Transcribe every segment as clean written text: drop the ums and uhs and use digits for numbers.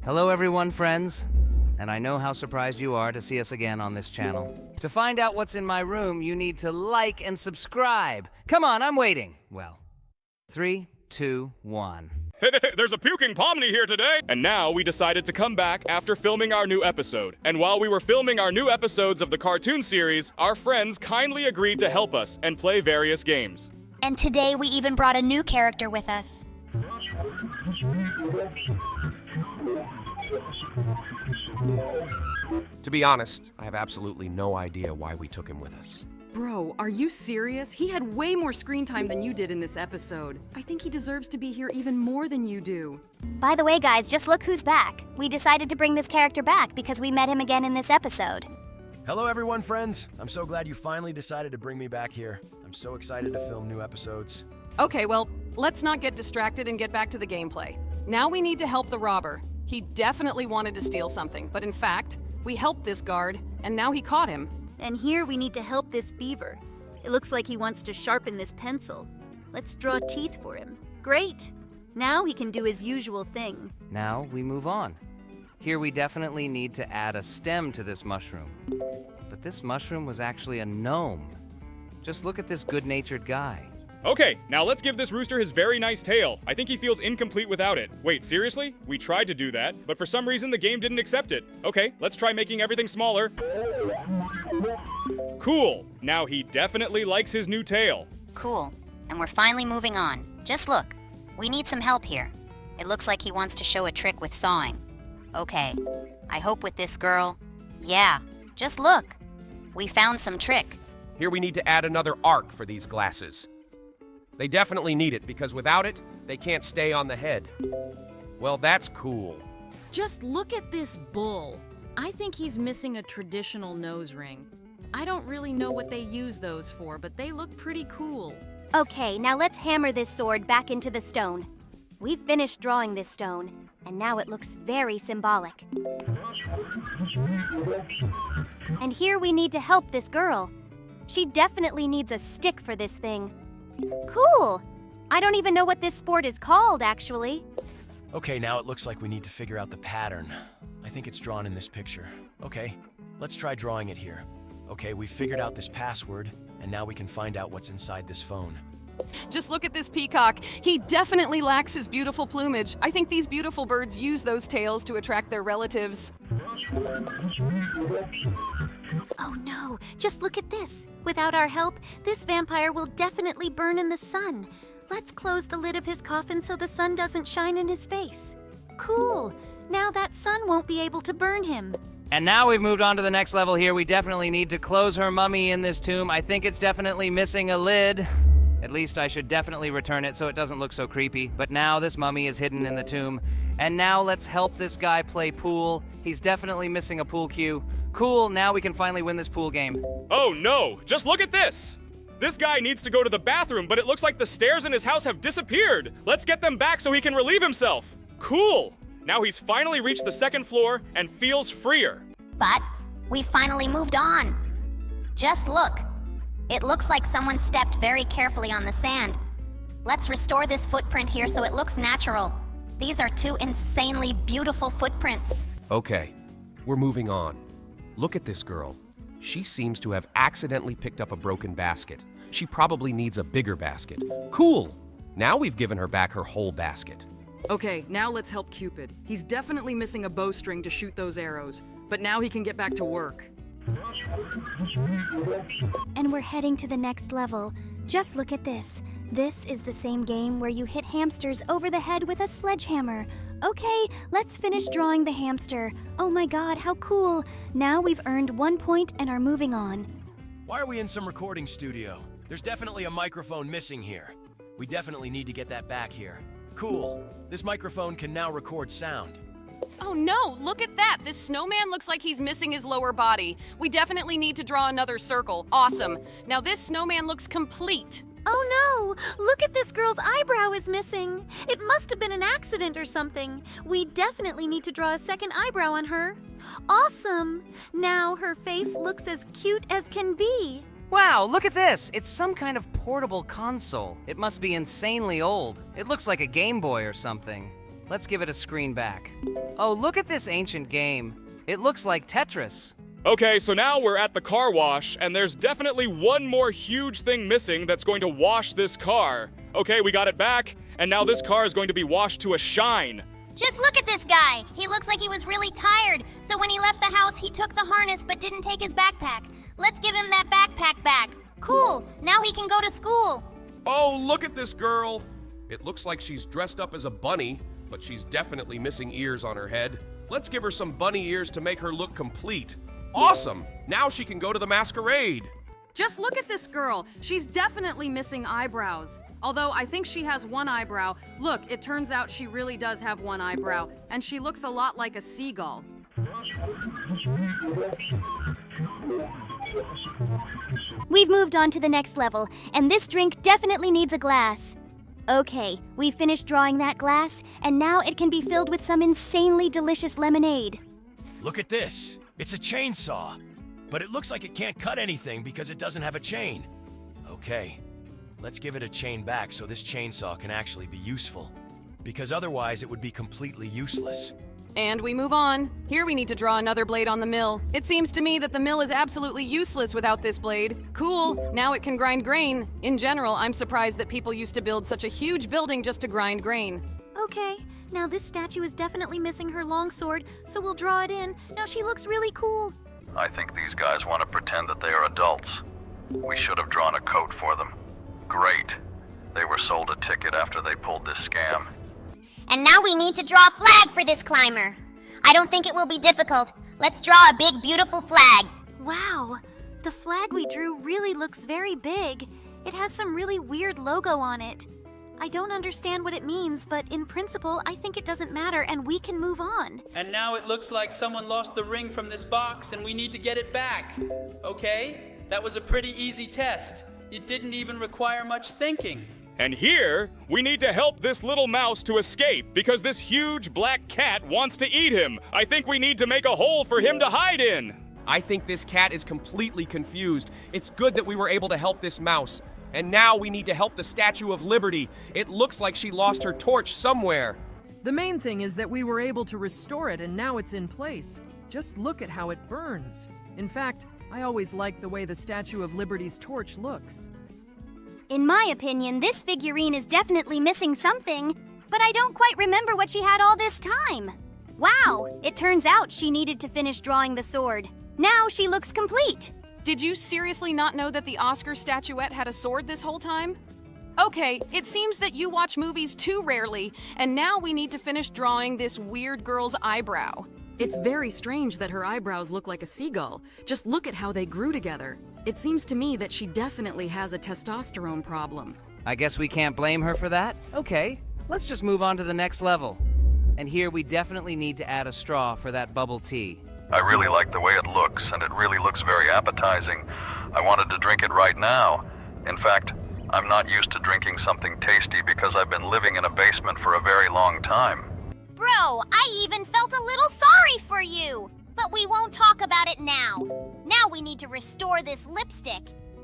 Hello everyone, friends. And I know how surprised you are to see us again on this channel. To find out what's in my room, you need to like and subscribe. Come on, I'm waiting. Well, 3, 2, 1. There's a puking Pomni here today! And now we decided to come back after filming our new episode. And while we were filming our new episodes of the cartoon series, our friends kindly agreed to help us and play various games. And today we even brought a new character with us. To be honest, I have absolutely no idea why we took him with us. Bro, are you serious? He had way more screen time than you did in this episode. I think he deserves to be here even more than you do. By the way, guys, just look who's back. We decided to bring this character back because we met him again in this episode. Hello everyone, friends. I'm so glad you finally decided to bring me back here. I'm so excited to film new episodes. Okay, well, let's not get distracted and get back to the gameplay. Now we need to help the robber. He definitely wanted to steal something, but in fact, we helped this guard, and now he caught him. And here we need to help this beaver. It looks like he wants to sharpen this pencil. Let's draw teeth for him. Great! Now he can do his usual thing. Now we move on. Here we definitely need to add a stem to this mushroom. But this mushroom was actually a gnome. Just look at this good-natured guy. Okay, now let's give this rooster his very nice tail. I think he feels incomplete without it. Wait, seriously? We tried to do that, but for some reason the game didn't accept it. Okay, let's try making everything smaller. Cool. Now he definitely likes his new tail. Cool. And we're finally moving on. Just look. We need some help here. It looks like he wants to show a trick with sawing. Okay. I hope with this girl... Yeah, just look. We found some trick. Here we need to add another arc for these glasses. They definitely need it because without it, they can't stay on the head. Well, that's cool. Just look at this bull. I think he's missing a traditional nose ring. I don't really know what they use those for, but they look pretty cool. Okay, now let's hammer this sword back into the stone. We've finished drawing this stone, and now it looks very symbolic. And here we need to help this girl. She definitely needs a stick for this thing. Cool! I don't even know what this sport is called, actually. Okay, now it looks like we need to figure out the pattern. I think it's drawn in this picture. Okay, let's try drawing it here. Okay, we figured out this password, and now we can find out what's inside this phone. Just look at this peacock. He definitely lacks his beautiful plumage. I think these beautiful birds use those tails to attract their relatives. Oh no, just look at this. Without our help, this vampire will definitely burn in the sun. Let's close the lid of his coffin so the sun doesn't shine in his face. Cool. Now that sun won't be able to burn him. And now we've moved on to the next level here. We definitely need to close her mummy in this tomb. I think it's definitely missing a lid. At least I should definitely return it so it doesn't look so creepy. But now this mummy is hidden in the tomb. And now let's help this guy play pool. He's definitely missing a pool cue. Cool, now we can finally win this pool game. Oh no, just look at this! This guy needs to go to the bathroom, but it looks like the stairs in his house have disappeared. Let's get them back so he can relieve himself. Cool! Now he's finally reached the second floor and feels freer. But we finally moved on. Just look. It looks like someone stepped very carefully on the sand. Let's restore this footprint here so it looks natural. These are two insanely beautiful footprints. Okay, we're moving on. Look at this girl. She seems to have accidentally picked up a broken basket. She probably needs a bigger basket. Cool! Now we've given her back her whole basket. Okay, now let's help Cupid. He's definitely missing a bowstring to shoot those arrows, but now he can get back to work. And we're heading to the next level. Just look at this. This is the same game where you hit hamsters over the head with a sledgehammer. Okay, let's finish drawing the hamster. Oh my god, how cool. Now we've earned 1 point and are moving on. Why are we in some recording studio? There's definitely a microphone missing here. We definitely need to get that back here. Cool. This microphone can now record sound. Oh no, look at that! This snowman looks like he's missing his lower body. We definitely need to draw another circle. Awesome. Now this snowman looks complete. Oh no! Look at this girl's eyebrow is missing. It must have been an accident or something. We definitely need to draw a second eyebrow on her. Awesome! Now her face looks as cute as can be. Wow, look at this! It's some kind of portable console. It must be insanely old. It looks like a Game Boy or something. Let's give it a screen back. Oh, look at this ancient game. It looks like Tetris. Okay, so now we're at the car wash, and there's definitely one more huge thing missing that's going to wash this car. Okay, we got it back, and now this car is going to be washed to a shine. Just look at this guy. He looks like he was really tired, so when he left the house, he took the harness but didn't take his backpack. Let's give him that backpack back. Cool, now he can go to school. Oh, look at this girl. It looks like she's dressed up as a bunny, but she's definitely missing ears on her head. Let's give her some bunny ears to make her look complete. Awesome! Now she can go to the masquerade. Just look at this girl. She's definitely missing eyebrows. Although I think she has one eyebrow. Look, it turns out she really does have one eyebrow, and she looks a lot like a seagull. We've moved on to the next level, and this drink definitely needs a glass. Okay, we finished drawing that glass, and now it can be filled with some insanely delicious lemonade. Look at this. It's a chainsaw. But it looks like it can't cut anything because it doesn't have a chain. Okay, let's give it a chain back so this chainsaw can actually be useful. Because otherwise it would be completely useless. And we move on. Here we need to draw another blade on the mill. It seems to me that the mill is absolutely useless without this blade. Cool, now it can grind grain. In general, I'm surprised that people used to build such a huge building just to grind grain. Okay, now this statue is definitely missing her longsword, so we'll draw it in. Now she looks really cool. I think these guys want to pretend that they are adults. We should have drawn a coat for them. Great. They were sold a ticket after they pulled this scam. And now we need to draw a flag for this climber. I don't think it will be difficult. Let's draw a big, beautiful flag. Wow, the flag we drew really looks very big. It has some really weird logo on it. I don't understand what it means, but in principle, I think it doesn't matter and we can move on. And now it looks like someone lost the ring from this box and we need to get it back. Okay, that was a pretty easy test. It didn't even require much thinking. And here, we need to help this little mouse to escape because this huge black cat wants to eat him. I think we need to make a hole for him to hide in. I think this cat is completely confused. It's good that we were able to help this mouse. And now we need to help the Statue of Liberty. It looks like she lost her torch somewhere. The main thing is that we were able to restore it and now it's in place. Just look at how it burns. In fact, I always like the way the Statue of Liberty's torch looks. In my opinion, this figurine is definitely missing something, but I don't quite remember what she had all this time. Wow, it turns out she needed to finish drawing the sword. Now she looks complete. Did you seriously not know that the Oscar statuette had a sword this whole time? Okay, it seems that you watch movies too rarely, and now we need to finish drawing this weird girl's eyebrow. It's very strange that her eyebrows look like a seagull. Just look at how they grew together. It seems to me that she definitely has a testosterone problem. I guess we can't blame her for that. Okay, let's just move on to the next level. And here we definitely need to add a straw for that bubble tea. I really like the way it looks, and it really looks very appetizing. I wanted to drink it right now. In fact, I'm not used to drinking something tasty because I've been living in a basement for a very long time. Bro, I even felt a little sorry for you. But we won't talk about it now. Now we need to restore this lipstick.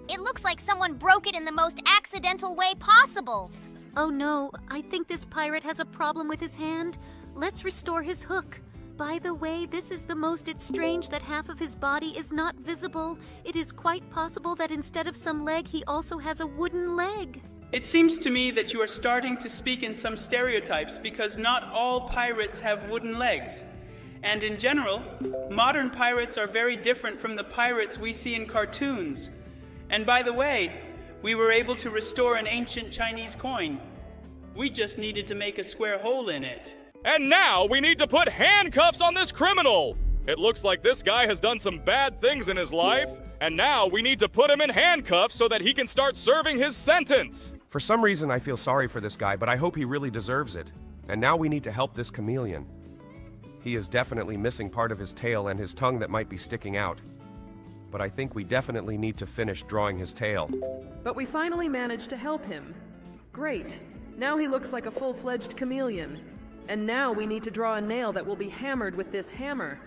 It looks like someone broke it in the most accidental way possible. Oh no, I think this pirate has a problem with his hand. Let's restore his hook. By the way, this is the most it's strange that half of his body is not visible. It is quite possible that instead of some leg, he also has a wooden leg. It seems to me that you are starting to speak in some stereotypes because not all pirates have wooden legs. And in general, modern pirates are very different from the pirates we see in cartoons. And by the way, we were able to restore an ancient Chinese coin. We just needed to make a square hole in it. And now we need to put handcuffs on this criminal. It looks like this guy has done some bad things in his life, and now we need to put him in handcuffs so that he can start serving his sentence. For some reason, I feel sorry for this guy, but I hope he really deserves it. And now we need to help this chameleon. He is definitely missing part of his tail and his tongue that might be sticking out. But I think we definitely need to finish drawing his tail. But we finally managed to help him. Great. Now he looks like a full-fledged chameleon. And now we need to draw a nail that will be hammered with this hammer.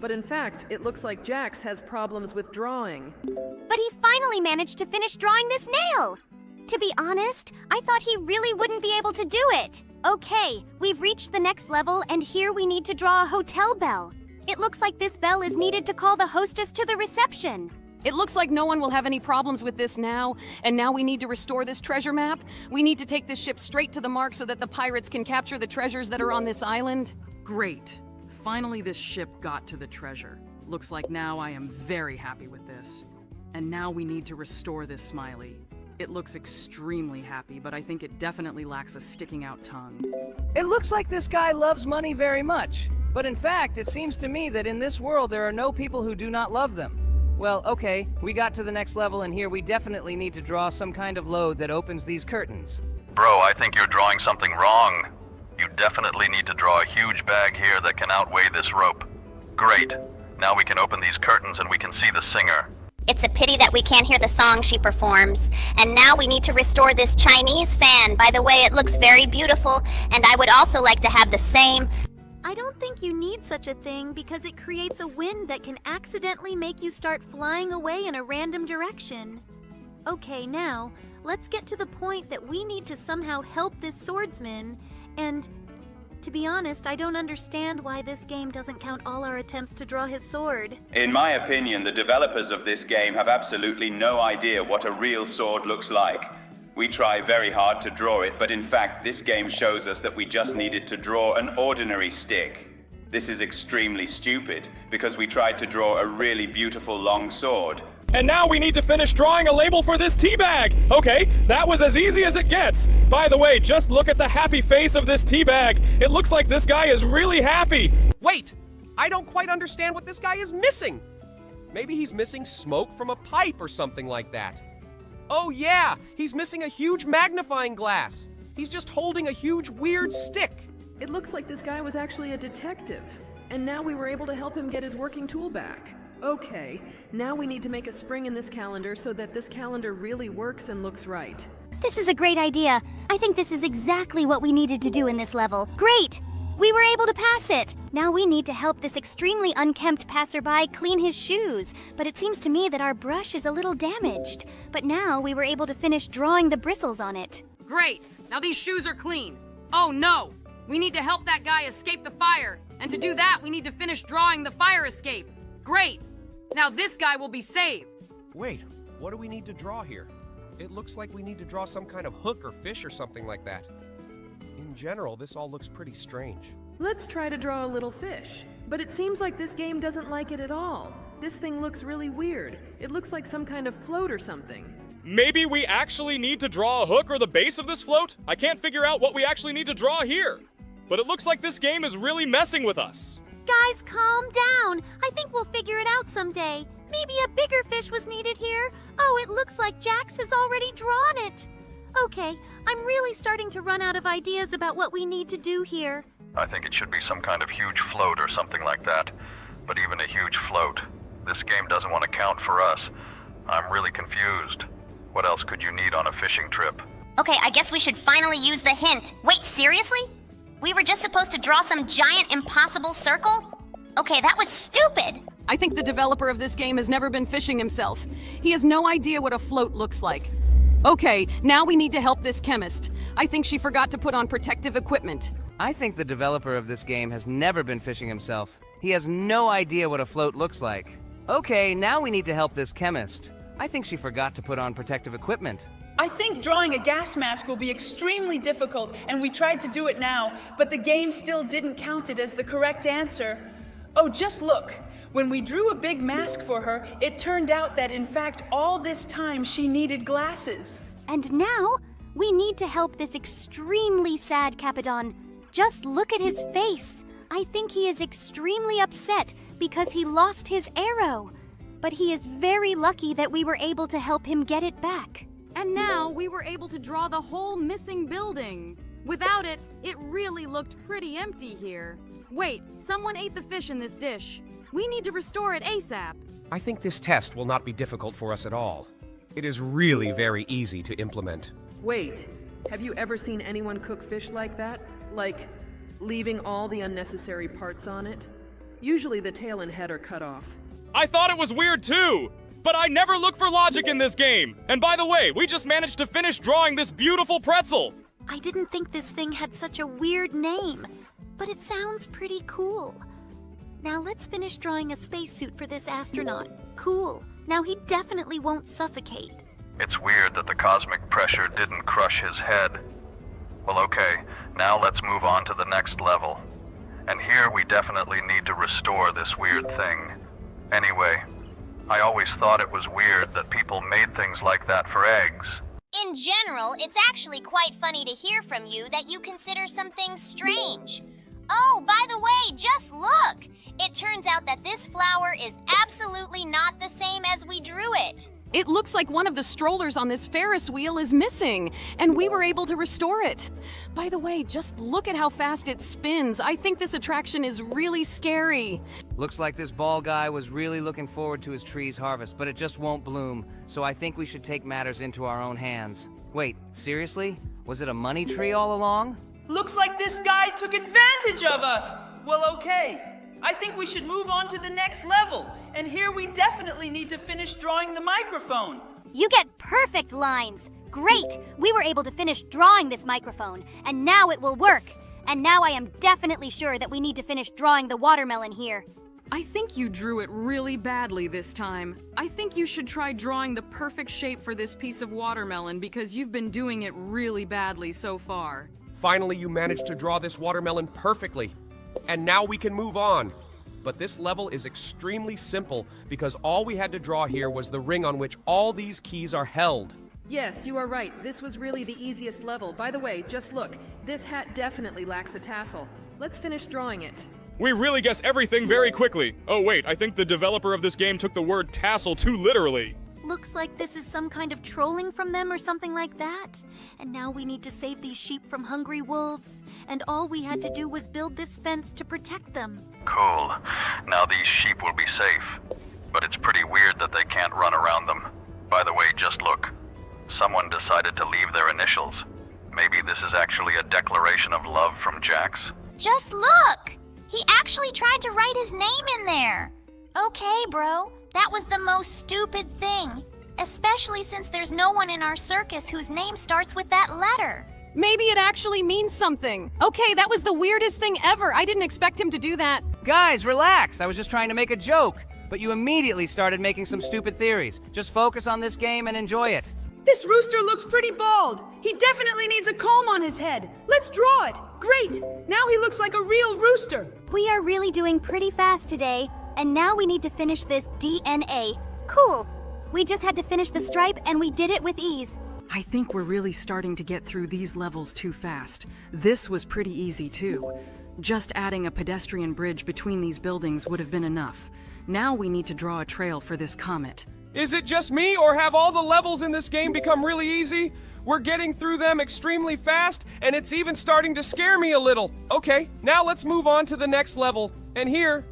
But in fact, it looks like Jax has problems with drawing. But he finally managed to finish drawing this nail. To be honest, I thought he really wouldn't be able to do it. Okay, we've reached the next level, and here we need to draw a hotel bell. It looks like this bell is needed to call the hostess to the reception. It looks like no one will have any problems with this now, and now we need to restore this treasure map. We need to take this ship straight to the mark so that the pirates can capture the treasures that are on this island. Great. Finally, this ship got to the treasure. Looks like now I am very happy with this. And now we need to restore this smiley. It looks extremely happy, but I think it definitely lacks a sticking out tongue. It looks like this guy loves money very much. But in fact, it seems to me that in this world there are no people who do not love them. Well, okay, we got to the next level, and here we definitely need to draw some kind of load that opens these curtains. Bro, I think you're drawing something wrong. You definitely need to draw a huge bag here that can outweigh this rope. Great. Now we can open these curtains and we can see the singer. It's a pity that we can't hear the song she performs. And now we need to restore this Chinese fan. By the way, it looks very beautiful, and I would also like to have the same. I don't think you need such a thing because it creates a wind that can accidentally make you start flying away in a random direction. Okay, now, let's get to the point that we need to somehow help this swordsman, and to be honest, I don't understand why this game doesn't count all our attempts to draw his sword. In my opinion, the developers of this game have absolutely no idea what a real sword looks like. We try very hard to draw it, but in fact, this game shows us that we just needed to draw an ordinary stick. This is extremely stupid, because we tried to draw a really beautiful long sword. And now we need to finish drawing a label for this tea bag. Okay, that was as easy as it gets. By the way, just look at the happy face of this tea bag. It looks like this guy is really happy. Wait! I don't quite understand what this guy is missing. Maybe he's missing smoke from a pipe or something like that. Oh yeah, he's missing a huge magnifying glass. He's just holding a huge weird stick. It looks like this guy was actually a detective, and now we were able to help him get his working tool back. Okay, now we need to make a spring in this calendar so that this calendar really works and looks right. This is a great idea. I think this is exactly what we needed to do in this level. Great! We were able to pass it! Now we need to help this extremely unkempt passerby clean his shoes, but it seems to me that our brush is a little damaged. But now we were able to finish drawing the bristles on it. Great! Now these shoes are clean. Oh no! We need to help that guy escape the fire. And to do that, we need to finish drawing the fire escape. Great! Now this guy will be saved. Wait, what do we need to draw here? It looks like we need to draw some kind of hook or fish or something like that. In general, this all looks pretty strange. Let's try to draw a little fish. But it seems like this game doesn't like it at all. This thing looks really weird. It looks like some kind of float or something. Maybe we actually need to draw a hook or the base of this float? I can't figure out what we actually need to draw here. But it looks like this game is really messing with us. Guys, calm down. I think we'll figure it out someday. Maybe a bigger fish was needed here. Oh, it looks like Jax has already drawn it. Okay, I'm really starting to run out of ideas about what we need to do here. I think it should be some kind of huge float or something like that. But even a huge float, this game doesn't want to count for us. I'm really confused. What else could you need on a fishing trip? Okay, I guess we should finally use the hint. Wait, seriously? We were just supposed to draw some giant impossible circle? Okay, that was stupid! I think the developer of this game has never been fishing himself. He has no idea what a float looks like. Okay, now we need to help this chemist. I think she forgot to put on protective equipment. I think the developer of this game has never been fishing himself. He has no idea what a float looks like. Okay, now we need to help this chemist. I think she forgot to put on protective equipment. I think drawing a gas mask will be extremely difficult, and we tried to do it now, but the game still didn't count it as the correct answer. Oh, just look. When we drew a big mask for her, it turned out that in fact all this time she needed glasses. And now, we need to help this extremely sad Capadon. Just look at his face. I think he is extremely upset because he lost his arrow. But he is very lucky that we were able to help him get it back. And now we were able to draw the whole missing building. Without it, it really looked pretty empty here. Wait, someone ate the fish in this dish. We need to restore it ASAP. I think this test will not be difficult for us at all. It is really very easy to implement. Wait, have you ever seen anyone cook fish like that? Like, leaving all the unnecessary parts on it? Usually the tail and head are cut off. I thought it was weird too! But I never look for logic in this game. And by the way, we just managed to finish drawing this beautiful pretzel. I didn't think this thing had such a weird name, but it sounds pretty cool. Now let's finish drawing a spacesuit for this astronaut. Cool. Now he definitely won't suffocate. It's weird that the cosmic pressure didn't crush his head. Well, okay, now let's move on to the next level. And here we definitely need to restore this weird thing. Anyway, I always thought it was weird that people made things like that for eggs. In general, it's actually quite funny to hear from you that you consider some things strange. Oh, by the way, just look! It turns out that this flower is absolutely not the same as we drew it. It looks like one of the strollers on this Ferris wheel is missing, and we were able to restore it. By the way, just look at how fast it spins. I think this attraction is really scary. Looks like this ball guy was really looking forward to his tree's harvest, but it just won't bloom, so I think we should take matters into our own hands. Wait, seriously? Was it a money tree all along? Looks like this guy took advantage of us. Well, okay. I think we should move on to the next level. And here we definitely need to finish drawing the microphone. You get perfect lines. Great! We were able to finish drawing this microphone, and now it will work. And now I am definitely sure that we need to finish drawing the watermelon here. I think you drew it really badly this time. I think you should try drawing the perfect shape for this piece of watermelon because you've been doing it really badly so far. Finally, you managed to draw this watermelon perfectly. And now we can move on. But this level is extremely simple because all we had to draw here was the ring on which all these keys are held. Yes, you are right. This was really the easiest level. By the way, just look. This hat definitely lacks a tassel. Let's finish drawing it. We really guess everything very quickly. Oh wait, I think the developer of this game took the word tassel too literally. Looks like this is some kind of trolling from them or something like that. And now we need to save these sheep from hungry wolves. And all we had to do was build this fence to protect them. Cool. Now these sheep will be safe. But it's pretty weird that they can't run around them. By the way, just look. Someone decided to leave their initials. Maybe this is actually a declaration of love from Jax. Just look! He actually tried to write his name in there. Okay, bro. That was the most stupid thing. Especially since there's no one in our circus whose name starts with that letter. Maybe it actually means something. Okay, that was the weirdest thing ever. I didn't expect him to do that. Guys, relax. I was just trying to make a joke. But you immediately started making some stupid theories. Just focus on this game and enjoy it. This rooster looks pretty bald. He definitely needs a comb on his head. Let's draw it. Great. Now he looks like a real rooster. We are really doing pretty fast today, and now we need to finish this DNA. Cool. We just had to finish the stripe, and we did it with ease. I think we're really starting to get through these levels too fast. This was pretty easy too. Just adding a pedestrian bridge between these buildings would have been enough. Now we need to draw a trail for this comet. Is it just me, or have all the levels in this game become really easy? We're getting through them extremely fast, and it's even starting to scare me a little. Okay, now let's move on to the next level. And here,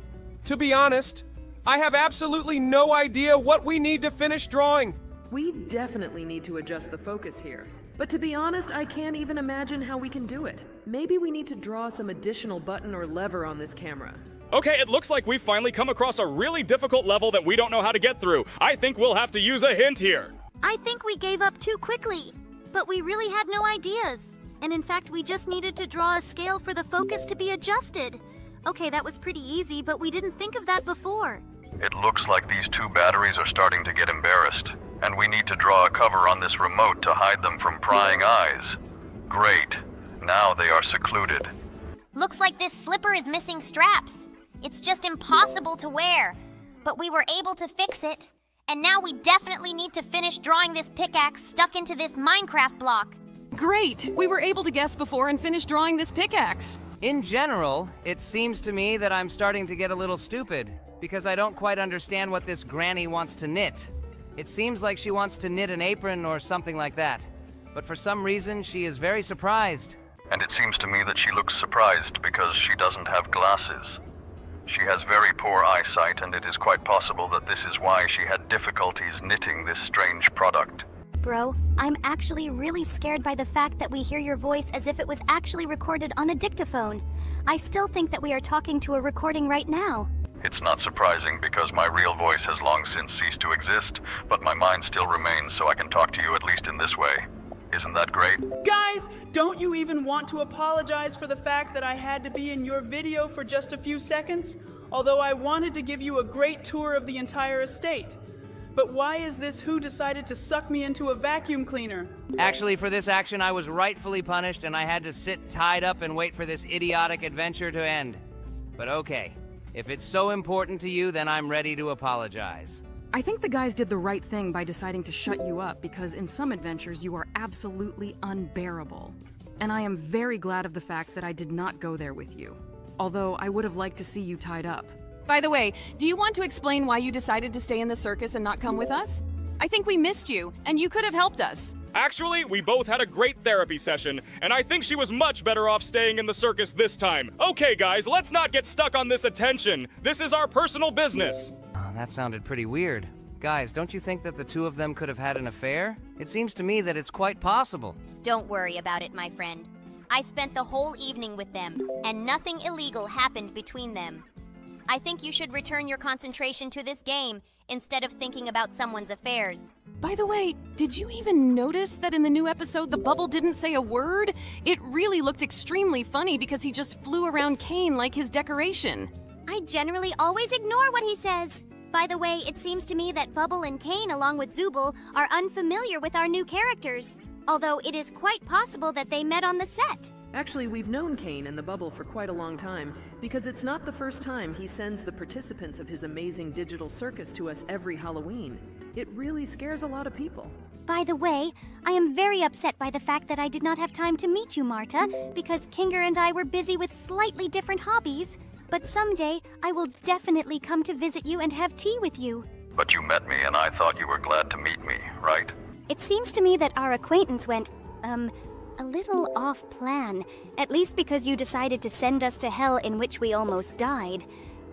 to be honest, I have absolutely no idea what we need to finish drawing. We definitely need to adjust the focus here. But to be honest, I can't even imagine how we can do it. Maybe we need to draw some additional button or lever on this camera. Okay, it looks like we've finally come across a really difficult level that we don't know how to get through. I think we'll have to use a hint here. I think we gave up too quickly, but we really had no ideas. And in fact, we just needed to draw a scale for the focus to be adjusted. Okay, that was pretty easy, but we didn't think of that before. It looks like these two batteries are starting to get embarrassed, and we need to draw a cover on this remote to hide them from prying eyes. Great. Now they are secluded. Looks like this slipper is missing straps. It's just impossible to wear. But we were able to fix it. And now we definitely need to finish drawing this pickaxe stuck into this Minecraft block. Great! We were able to guess before and finish drawing this pickaxe. In general, it seems to me that I'm starting to get a little stupid, because I don't quite understand what this granny wants to knit. It seems like she wants to knit an apron or something like that. But for some reason, she is very surprised. And it seems to me that she looks surprised because she doesn't have glasses. She has very poor eyesight, and it is quite possible that this is why she had difficulties knitting this strange product. Bro, I'm actually really scared by the fact that we hear your voice as if it was actually recorded on a dictaphone. I still think that we are talking to a recording right now. It's not surprising because my real voice has long since ceased to exist, but my mind still remains so I can talk to you at least in this way. Isn't that great? Guys, don't you even want to apologize for the fact that I had to be in your video for just a few seconds? Although I wanted to give you a great tour of the entire estate. But why is this who decided to suck me into a vacuum cleaner? Actually, for this action, I was rightfully punished and I had to sit tied up and wait for this idiotic adventure to end. But okay, if it's so important to you, then I'm ready to apologize. I think the guys did the right thing by deciding to shut you up because in some adventures you are absolutely unbearable. And I am very glad of the fact that I did not go there with you. Although I would have liked to see you tied up. By the way, do you want to explain why you decided to stay in the circus and not come with us? I think we missed you, and you could have helped us. Actually, we both had a great therapy session, and I think she was much better off staying in the circus this time. Okay, guys, let's not get stuck on this attention. This is our personal business. Oh, that sounded pretty weird. Guys, don't you think that the two of them could have had an affair? It seems to me that it's quite possible. Don't worry about it, my friend. I spent the whole evening with them, and nothing illegal happened between them. I think you should return your concentration to this game instead of thinking about someone's affairs. By the way, did you even notice that in the new episode the bubble didn't say a word? It really looked extremely funny because he just flew around Kane like his decoration. I generally always ignore what he says. By the way, it seems to me that Bubble and Kane, along with Zooble, are unfamiliar with our new characters. Although it is quite possible that they met on the set. Actually, we've known Kane and the Bubble for quite a long time, because it's not the first time he sends the participants of his amazing digital circus to us every Halloween. It really scares a lot of people. By the way, I am very upset by the fact that I did not have time to meet you, Marta, because Kinger and I were busy with slightly different hobbies. But someday, I will definitely come to visit you and have tea with you. But you met me and I thought you were glad to meet me, right? It seems to me that our acquaintance went, a little off plan, at least because you decided to send us to hell in which we almost died.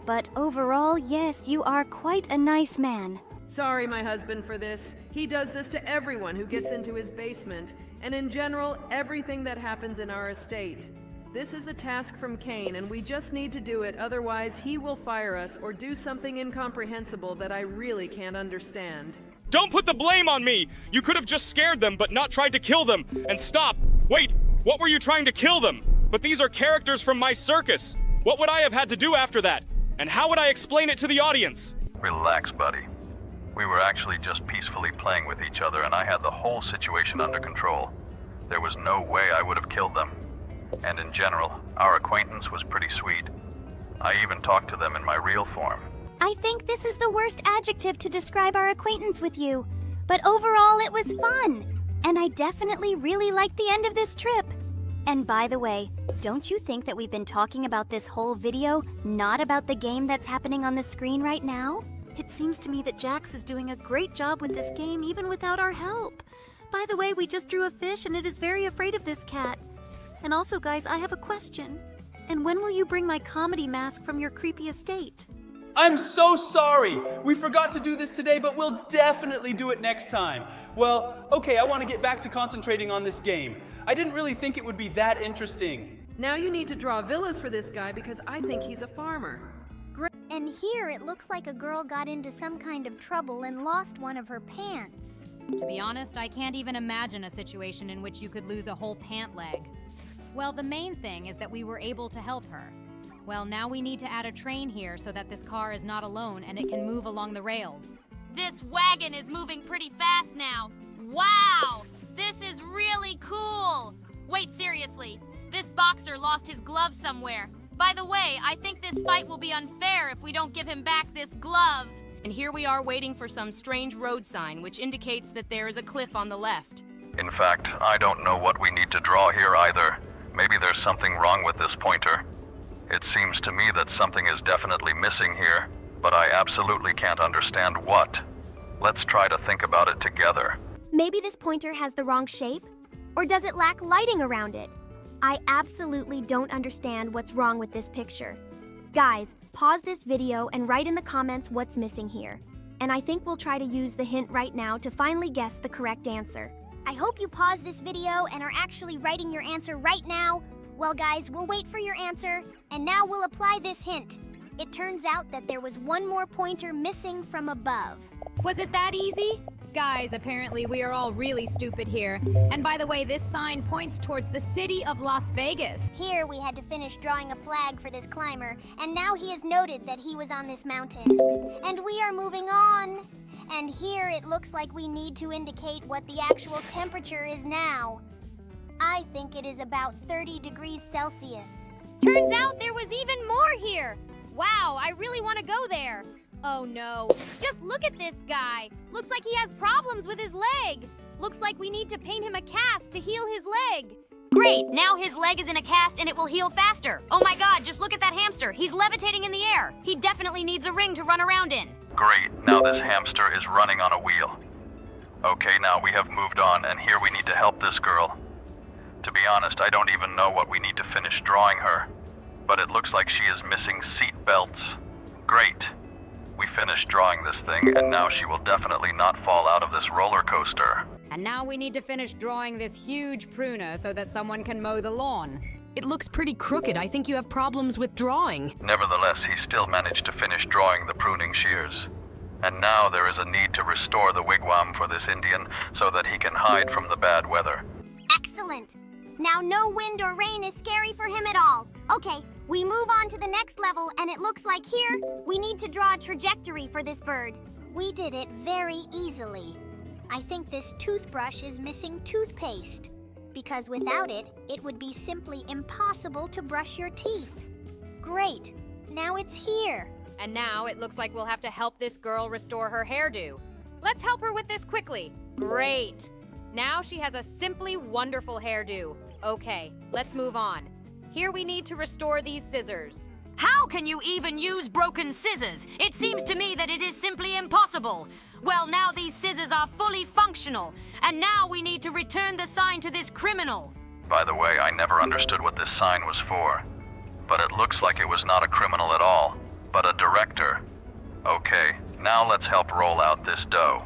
But overall, yes, you are quite a nice man. Sorry, my husband, for this. He does this to everyone who gets into his basement, and in general, everything that happens in our estate. This is a task from Kane, and we just need to do it, otherwise he will fire us or do something incomprehensible that I really can't understand. Don't put the blame on me! You could have just scared them, but not tried to kill them. And stop! Wait, what were you trying to kill them? But these are characters from my circus. What would I have had to do after that? And how would I explain it to the audience? Relax, buddy. We were actually just peacefully playing with each other and I had the whole situation under control. There was no way I would have killed them. And in general, our acquaintance was pretty sweet. I even talked to them in my real form. I think this is the worst adjective to describe our acquaintance with you. But overall, it was fun. And I definitely really liked the end of this trip. And by the way, don't you think that we've been talking about this whole video, not about the game that's happening on the screen right now? It seems to me that Jax is doing a great job with this game even without our help. By the way, we just drew a fish and it is very afraid of this cat. And also, guys, I have a question. And when will you bring my comedy mask from your creepy estate? I'm so sorry. We forgot to do this today, but we'll definitely do it next time. Well, okay, I want to get back to concentrating on this game. I didn't really think it would be that interesting. Now you need to draw villas for this guy because I think he's a farmer. And here it looks like a girl got into some kind of trouble and lost one of her pants. To be honest, I can't even imagine a situation in which you could lose a whole pant leg. Well, the main thing is that we were able to help her. Well, now we need to add a train here so that this car is not alone and it can move along the rails. This wagon is moving pretty fast now. Wow! This is really cool! Wait, seriously. This boxer lost his glove somewhere. By the way, I think this fight will be unfair if we don't give him back this glove. And here we are waiting for some strange road sign which indicates that there is a cliff on the left. In fact, I don't know what we need to draw here either. Maybe there's something wrong with this pointer. It seems to me that something is definitely missing here, but I absolutely can't understand what. Let's try to think about it together. Maybe this pointer has the wrong shape? Or does it lack lighting around it? I absolutely don't understand what's wrong with this picture. Guys, pause this video and write in the comments what's missing here. And I think we'll try to use the hint right now to finally guess the correct answer. I hope you paused this video and are actually writing your answer right now. Well, guys, we'll wait for your answer, and now we'll apply this hint. It turns out that there was one more pointer missing from above. Was it that easy? Guys, apparently we are all really stupid here. And by the way, this sign points towards the city of Las Vegas. Here we had to finish drawing a flag for this climber, and now he has noted that he was on this mountain. And we are moving on. And here it looks like we need to indicate what the actual temperature is now. I think it is about 30 degrees Celsius. Turns out there was even more here. Wow, I really want to go there. Oh no, just look at this guy. Looks like he has problems with his leg. Looks like we need to paint him a cast to heal his leg. Great, now his leg is in a cast and it will heal faster. Oh my god, just look at that hamster. He's levitating in the air. He definitely needs a ring to run around in. Great, now this hamster is running on a wheel. Okay, now we have moved on, and here we need to help this girl. To be honest, I don't even know what we need to finish drawing her, but it looks like she is missing seat belts. Great. We finished drawing this thing, and now she will definitely not fall out of this roller coaster. And now we need to finish drawing this huge pruner so that someone can mow the lawn. It looks pretty crooked. I think you have problems with drawing. Nevertheless, he still managed to finish drawing the pruning shears. And now there is a need to restore the wigwam for this Indian so that he can hide from the bad weather. Excellent. Now no wind or rain is scary for him at all. Okay, we move on to the next level, and it looks like here we need to draw a trajectory for this bird. We did it very easily. I think this toothbrush is missing toothpaste, because without it, it would be simply impossible to brush your teeth. Great, now it's here. And now it looks like we'll have to help this girl restore her hairdo. Let's help her with this quickly. Great. Now she has a simply wonderful hairdo. Okay, let's move on. Here we need to restore these scissors. How can you even use broken scissors? It seems to me that it is simply impossible. Well, now these scissors are fully functional, and now we need to return the sign to this criminal. By the way, I never understood what this sign was for, but it looks like it was not a criminal at all, but a director. Okay, now let's help roll out this dough.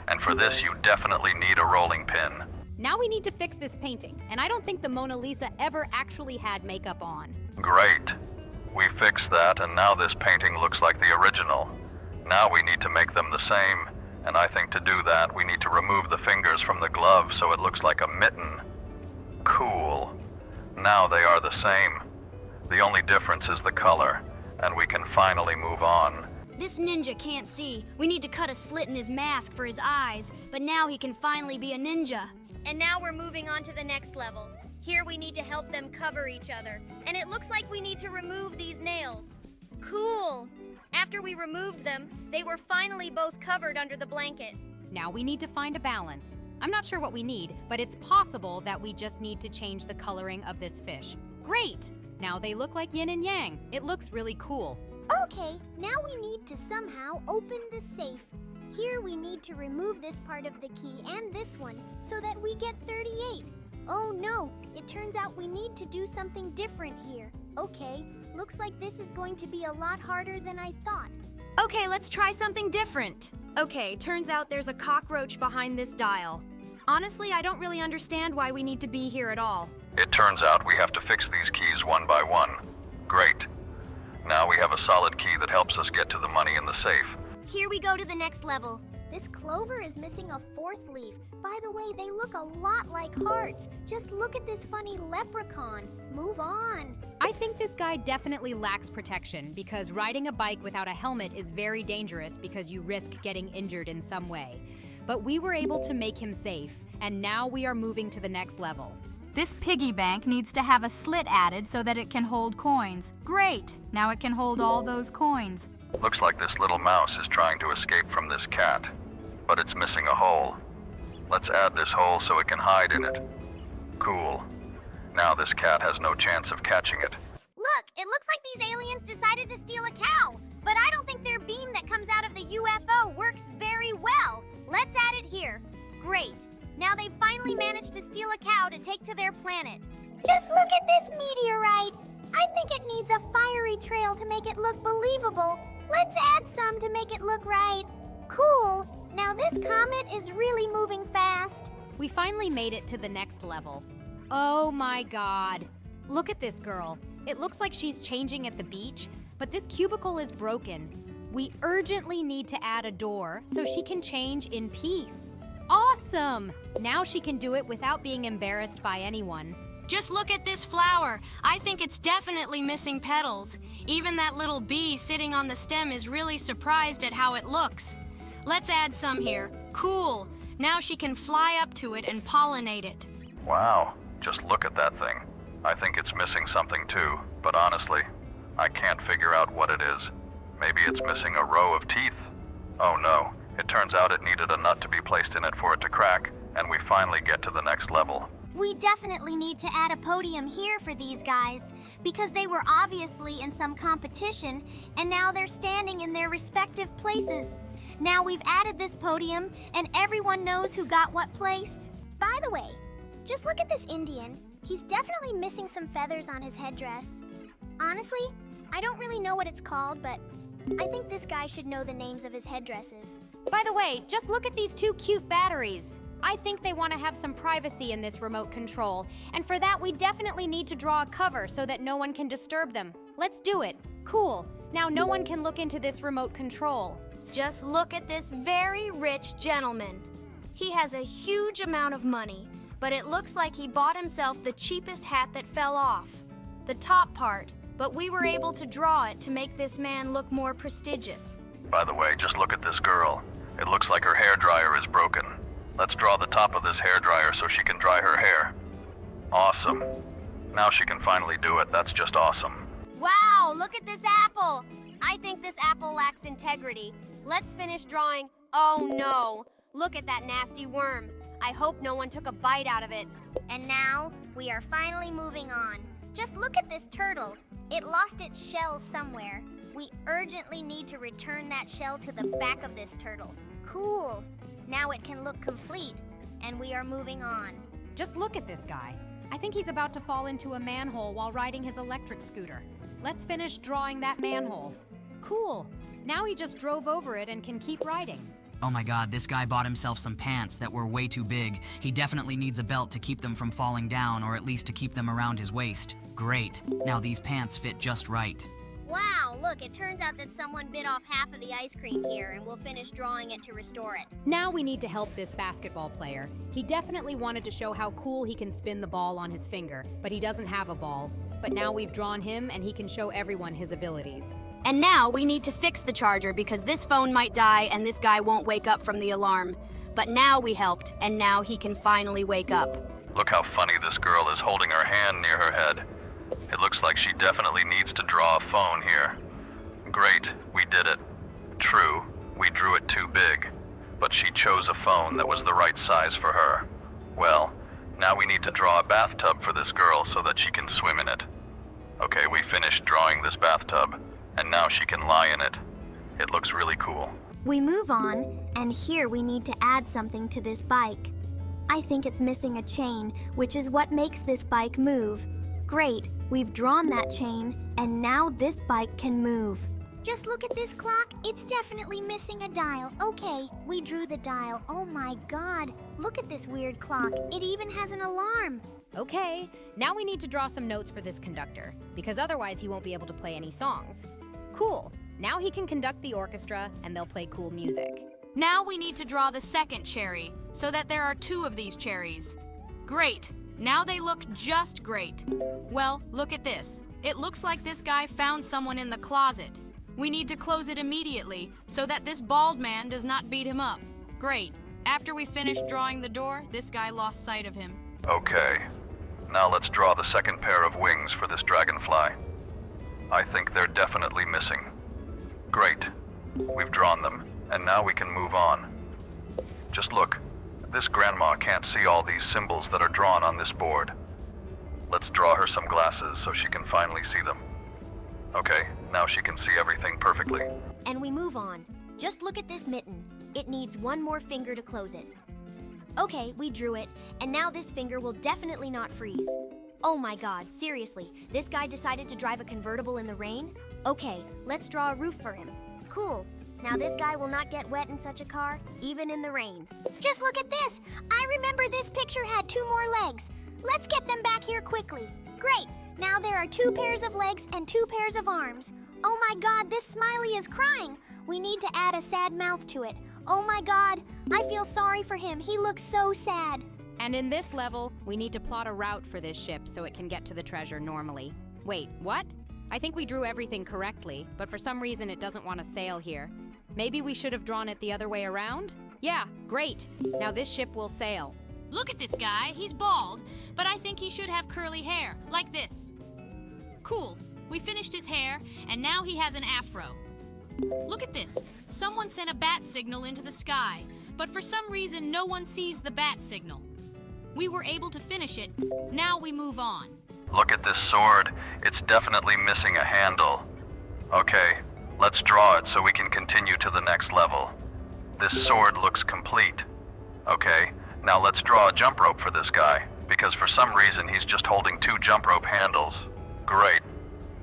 And for this, you definitely need a rolling pin. Now we need to fix this painting, and I don't think the Mona Lisa ever actually had makeup on. Great. We fixed that, and now this painting looks like the original. Now we need to make them the same, and I think to do that, we need to remove the fingers from the glove so it looks like a mitten. Cool. Now they are the same. The only difference is the color, and we can finally move on. This ninja can't see. We need to cut a slit in his mask for his eyes, but now he can finally be a ninja. And now we're moving on to the next level. Here we need to help them cover each other, and it looks like we need to remove these nails. Cool! After we removed them, they were finally both covered under the blanket. Now we need to find a balance. I'm not sure what we need, but it's possible that we just need to change the coloring of this fish. Great! Now they look like yin and yang. It looks really cool. Okay, now we need to somehow open the safe. Here we need to remove this part of the key and this one so that we get 38. Oh no, it turns out we need to do something different here. Okay, looks like this is going to be a lot harder than I thought. Okay, let's try something different. Okay, turns out there's a cockroach behind this dial. Honestly, I don't really understand why we need to be here at all. It turns out we have to fix these keys one by one. Great. Now we have a solid key that helps us get to the money in the safe. Here we go to the next level. This clover is missing a fourth leaf. By the way, they look a lot like hearts. Just look at this funny leprechaun. Move on. I think this guy definitely lacks protection because riding a bike without a helmet is very dangerous because you risk getting injured in some way. But we were able to make him safe, and now we are moving to the next level. This piggy bank needs to have a slit added so that it can hold coins. Great! Now it can hold all those coins. Looks like this little mouse is trying to escape from this cat, but it's missing a hole. Let's add this hole so it can hide in it. Cool. Now this cat has no chance of catching it. Look, it looks like these aliens decided to steal a cow, but I don't think their beam that comes out of the UFO works very well. Let's add it here. Great. Now they've finally managed to steal a cow to take to their planet. Just look at this meteorite. I think it needs a fiery trail to make it look believable. Let's add some to make it look right. Cool. Now this comet is really moving fast. We finally made it to the next level. Oh my god. Look at this girl. It looks like she's changing at the beach, but this cubicle is broken. We urgently need to add a door so she can change in peace. Awesome! Now she can do it without being embarrassed by anyone. Just look at this flower. I think it's definitely missing petals. Even that little bee sitting on the stem is really surprised at how it looks. Let's add some here. Cool. Now she can fly up to it and pollinate it. Wow, just look at that thing. I think it's missing something too, but honestly, I can't figure out what it is. Maybe it's missing a row of teeth. Oh no, it turns out it needed a nut to be placed in it for it to crack, and we finally get to the next level. We definitely need to add a podium here for these guys, because they were obviously in some competition, and now they're standing in their respective places. Now we've added this podium, and everyone knows who got what place. By the way, just look at this Indian. He's definitely missing some feathers on his headdress. Honestly, I don't really know what it's called, but I think this guy should know the names of his headdresses. By the way, just look at these two cute batteries. I think they want to have some privacy in this remote control, and for that we definitely need to draw a cover so that no one can disturb them. Let's do it. Cool. Now no one can look into this remote control. Just look at this very rich gentleman. He has a huge amount of money, but it looks like he bought himself the cheapest hat that fell off. The top part, but we were able to draw it to make this man look more prestigious. By the way, just look at this girl. It looks like her hairdryer is broken. Let's draw the top of this hairdryer so she can dry her hair. Awesome. Now she can finally do it. That's just awesome. Wow, look at this apple! I think this apple lacks integrity. Let's finish drawing. Oh no! Look at that nasty worm. I hope no one took a bite out of it. And now, we are finally moving on. Just look at this turtle. It lost its shell somewhere. We urgently need to return that shell to the back of this turtle. Cool. Now it can look complete, and we are moving on. Just look at this guy. I think he's about to fall into a manhole while riding his electric scooter. Let's finish drawing that manhole. Cool. Now he just drove over it and can keep riding. Oh my god, this guy bought himself some pants that were way too big. He definitely needs a belt to keep them from falling down, or at least to keep them around his waist. Great. Now these pants fit just right. Wow, look, it turns out that someone bit off half of the ice cream here, and we'll finish drawing it to restore it. Now we need to help this basketball player. He definitely wanted to show how cool he can spin the ball on his finger, but he doesn't have a ball. But now we've drawn him, and he can show everyone his abilities. And now we need to fix the charger because this phone might die and this guy won't wake up from the alarm. But now we helped, and now he can finally wake up. Look how funny this girl is holding her hand near her head. It looks like she definitely needs to draw a phone here. Great, we did it. True, we drew it too big, but she chose a phone that was the right size for her. Well, now we need to draw a bathtub for this girl so that she can swim in it. Okay, we finished drawing this bathtub, and now she can lie in it. It looks really cool. We move on, and here we need to add something to this bike. I think it's missing a chain, which is what makes this bike move. Great, we've drawn that chain, and now this bike can move. Just look at this clock. It's definitely missing a dial. Okay, we drew the dial. Oh my god, look at this weird clock. It even has an alarm. Okay, now we need to draw some notes for this conductor, because otherwise he won't be able to play any songs. Cool, now he can conduct the orchestra, and they'll play cool music. Now we need to draw the second cherry, so that there are two of these cherries. Great, now they look just great. Well, look at this. It looks like this guy found someone in the closet. We need to close it immediately, so that this bald man does not beat him up. Great, after we finished drawing the door, this guy lost sight of him. Okay, now let's draw the second pair of wings for this dragonfly. I think they're definitely missing. Great, we've drawn them, and now we can move on. Just look, this grandma can't see all these symbols that are drawn on this board. Let's draw her some glasses so she can finally see them. Okay, now she can see everything perfectly. And we move on. Just look at this mitten. It needs one more finger to close it. Okay, we drew it, and now this finger will definitely not freeze. Oh my god, seriously, this guy decided to drive a convertible in the rain? Okay, let's draw a roof for him. Cool. Now this guy will not get wet in such a car, even in the rain. Just look at this! I remember this picture had 2 more legs. Let's get them back here quickly. Great! Now there are 2 pairs of legs and 2 pairs of arms. Oh my god, this smiley is crying. We need to add a sad mouth to it. Oh my god, I feel sorry for him. He looks so sad. And in this level, we need to plot a route for this ship so it can get to the treasure normally. Wait, what? I think we drew everything correctly, but for some reason it doesn't want to sail here. Maybe we should have drawn it the other way around? Yeah, great. Now this ship will sail. Look at this guy. He's bald, but I think he should have curly hair, like this. Cool. We finished his hair, and now he has an afro. Look at this. Someone sent a bat signal into the sky, but for some reason no one sees the bat signal. We were able to finish it. Now we move on. Look at this sword. It's definitely missing a handle. Okay, let's draw it so we can continue to the next level. This sword looks complete. Okay, now let's draw a jump rope for this guy, because for some reason he's just holding 2 jump rope handles. Great.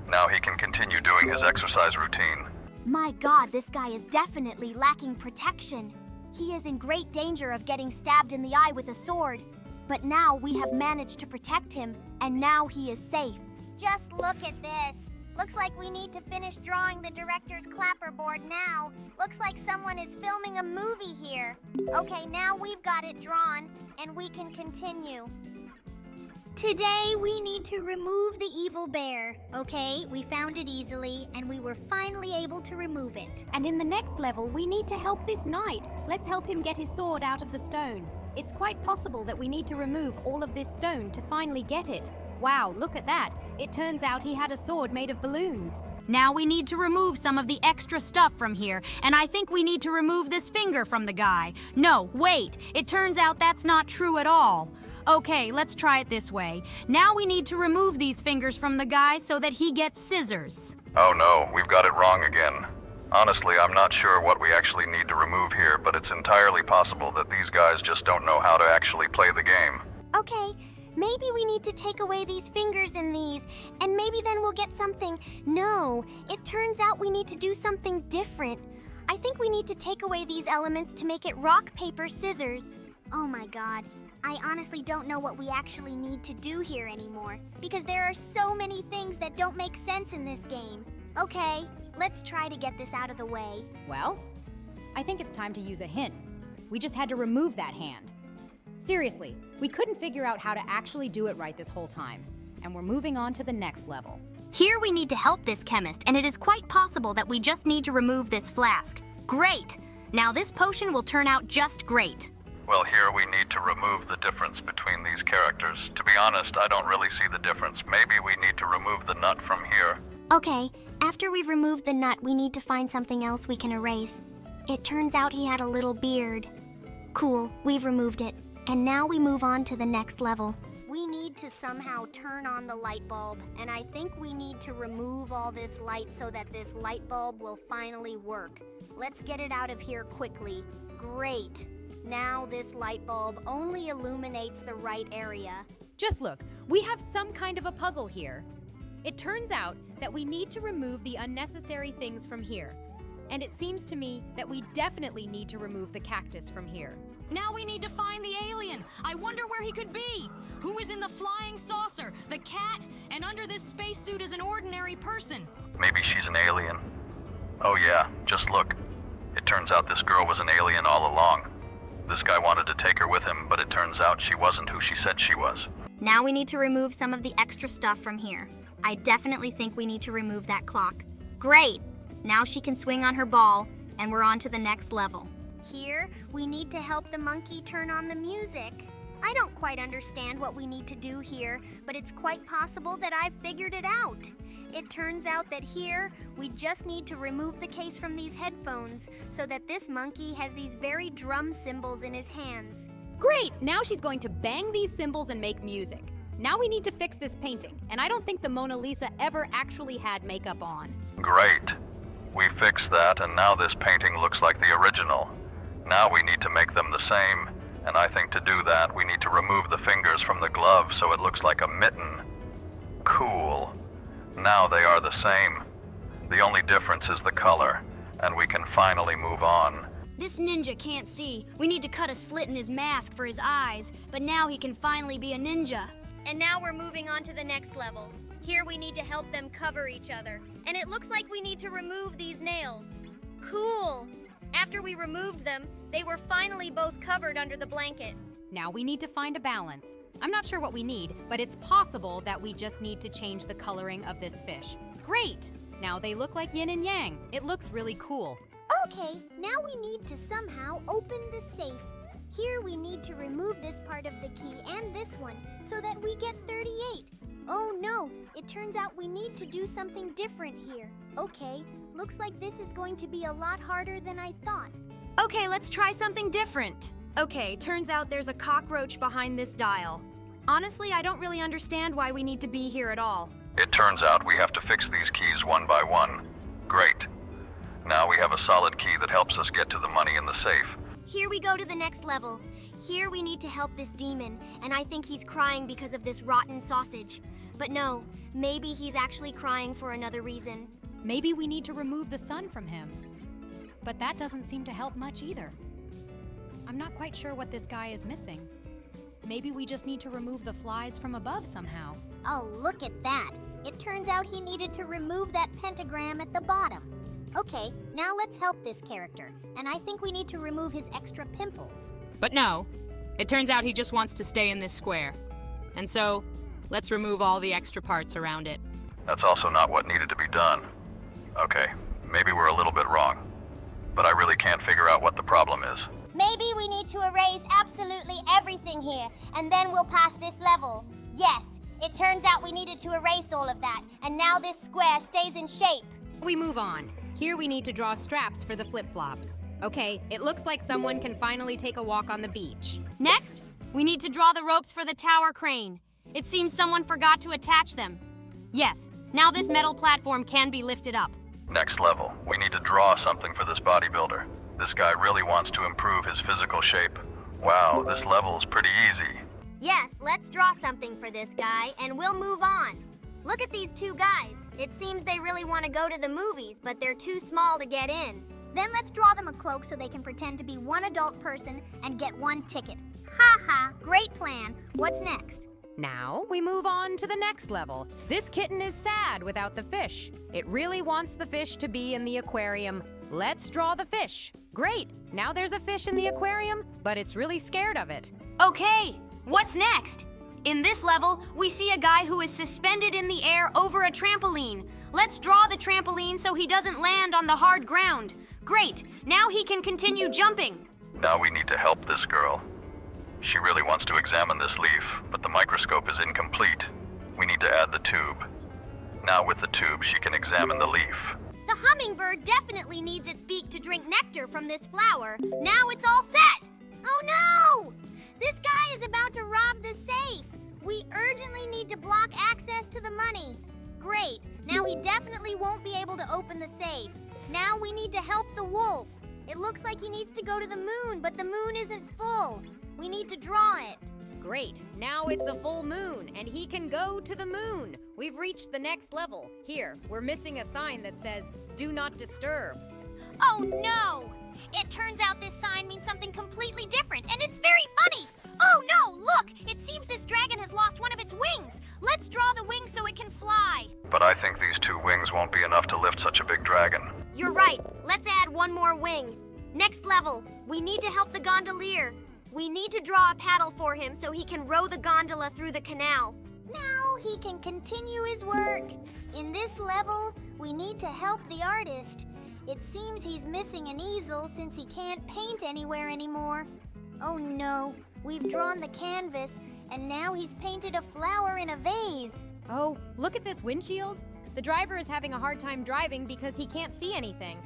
Now he can continue doing his exercise routine. My god, this guy is definitely lacking protection. He is in great danger of getting stabbed in the eye with a sword. But now we have managed to protect him, and now he is safe. Just look at this. Looks like we need to finish drawing the director's clapperboard now. Looks like someone is filming a movie here. Okay, now we've got it drawn, and we can continue. Today, we need to remove the evil bear. Okay, we found it easily, and we were finally able to remove it. And in the next level, we need to help this knight. Let's help him get his sword out of the stone. It's quite possible that we need to remove all of this stone to finally get it. Wow, look at that. It turns out he had a sword made of balloons. Now we need to remove some of the extra stuff from here, and I think we need to remove this finger from the guy. No, wait. It turns out that's not true at all. Okay, let's try it this way. Now we need to remove these fingers from the guy so that he gets scissors. Oh no, we've got it wrong again. Honestly, I'm not sure what we actually need to remove here, but it's entirely possible that these guys just don't know how to actually play the game. Okay, maybe we need to take away these fingers and these, and maybe then we'll get something. No, it turns out we need to do something different. I think we need to take away these elements to make it rock, paper, scissors. Oh my god. I honestly don't know what we actually need to do here anymore, because there are so many things that don't make sense in this game. Okay, let's try to get this out of the way. Well, I think it's time to use a hint. We just had to remove that hand. Seriously, we couldn't figure out how to actually do it right this whole time, and we're moving on to the next level. Here we need to help this chemist, and it is quite possible that we just need to remove this flask. Great! Now this potion will turn out just great. Well, here we need to remove the difference between these characters. To be honest, I don't really see the difference. Maybe we need to remove the nut from here. Okay, after we've removed the nut, we need to find something else we can erase. It turns out he had a little beard. Cool, we've removed it. And now we move on to the next level. We need to somehow turn on the light bulb, and I think we need to remove all this light so that this light bulb will finally work. Let's get it out of here quickly. Great. Now this light bulb only illuminates the right area. Just look, we have some kind of a puzzle here. It turns out that we need to remove the unnecessary things from here. And it seems to me that we definitely need to remove the cactus from here. Now we need to find the alien. I wonder where he could be. Who is in the flying saucer, the cat, and under this spacesuit is an ordinary person? Maybe she's an alien. Oh yeah, just look. It turns out this girl was an alien all along. This guy wanted to take her with him, but it turns out she wasn't who she said she was. Now we need to remove some of the extra stuff from here. I definitely think we need to remove that clock. Great! Now she can swing on her ball, and we're on to the next level. Here, we need to help the monkey turn on the music. I don't quite understand what we need to do here, but it's quite possible that I've figured it out. It turns out that here, we just need to remove the case from these headphones so that this monkey has these very drum cymbals in his hands. Great! Now she's going to bang these cymbals and make music. Now we need to fix this painting, and I don't think the Mona Lisa ever actually had makeup on. Great. We fixed that, and now this painting looks like the original. Now we need to make them the same, and I think to do that, we need to remove the fingers from the glove so it looks like a mitten. Cool. Now they are the same. The only difference is the color, and we can finally move on. This ninja can't see. We need to cut a slit in his mask for his eyes, but now he can finally be a ninja. And now we're moving on to the next level. Here we need to help them cover each other. And it looks like we need to remove these nails. Cool! After we removed them, they were finally both covered under the blanket. Now we need to find a balance. I'm not sure what we need, but it's possible that we just need to change the coloring of this fish. Great! Now they look like yin and yang. It looks really cool. Okay, now we need to somehow open the safe. Here we need to remove this part of the key and this one so that we get 38. Oh no, it turns out we need to do something different here. Okay, looks like this is going to be a lot harder than I thought. Okay, let's try something different. Okay, turns out there's a cockroach behind this dial. Honestly, I don't really understand why we need to be here at all. It turns out we have to fix these keys one by one. Great. Now we have a solid key that helps us get to the money in the safe. Here we go to the next level. Here we need to help this demon, and I think he's crying because of this rotten sausage. But no, maybe he's actually crying for another reason. Maybe we need to remove the sun from him. But that doesn't seem to help much either. I'm not quite sure what this guy is missing. Maybe we just need to remove the flies from above somehow. Oh, look at that. It turns out he needed to remove that pentagram at the bottom. Okay, now let's help this character. And I think we need to remove his extra pimples. But no, it turns out he just wants to stay in this square. And so, let's remove all the extra parts around it. That's also not what needed to be done. Okay, maybe we're a little bit wrong. But I really can't figure out what the problem is. Maybe we need to erase absolutely everything here, and then we'll pass this level. Yes, it turns out we needed to erase all of that, and now this square stays in shape. We move on. Here we need to draw straps for the flip-flops. Okay, it looks like someone can finally take a walk on the beach. Next, we need to draw the ropes for the tower crane. It seems someone forgot to attach them. Yes, now this metal platform can be lifted up. Next level, we need to draw something for this bodybuilder. This guy really wants to improve his physical shape. Wow, this level's pretty easy. Yes, let's draw something for this guy, and we'll move on. Look at these two guys. It seems they really want to go to the movies, but they're too small to get in. Then let's draw them a cloak so they can pretend to be one adult person and get one ticket. Ha ha, great plan. What's next? Now we move on to the next level. This kitten is sad without the fish. It really wants the fish to be in the aquarium. Let's draw the fish. Great, now there's a fish in the aquarium, but it's really scared of it. Okay, what's next? In this level, we see a guy who is suspended in the air over a trampoline. Let's draw the trampoline so he doesn't land on the hard ground. Great, now he can continue jumping. Now we need to help this girl. She really wants to examine this leaf, but the microscope is incomplete. We need to add the tube. Now with the tube, she can examine the leaf. The hummingbird definitely needs its beak to drink nectar from this flower. Now it's all set! Oh no! This guy is about to rob the safe. We urgently need to block access to the money. Great, now he definitely won't be able to open the safe. Now we need to help the wolf. It looks like he needs to go to the moon, but the moon isn't full. We need to draw it. Great, now it's a full moon, and he can go to the moon. We've reached the next level. Here, we're missing a sign that says, "Do not disturb." Oh no! It turns out this sign means something completely different, and it's very funny! Oh no, look! It seems this dragon has lost one of its wings! Let's draw the wings so it can fly! But I think these 2 wings won't be enough to lift such a big dragon. You're right. Let's add one more wing. Next level, we need to help the gondolier. We need to draw a paddle for him so he can row the gondola through the canal. Now he can continue his work. In this level, we need to help the artist. It seems he's missing an easel since he can't paint anywhere anymore. Oh no, we've drawn the canvas, and now he's painted a flower in a vase. Oh, look at this windshield. The driver is having a hard time driving because he can't see anything.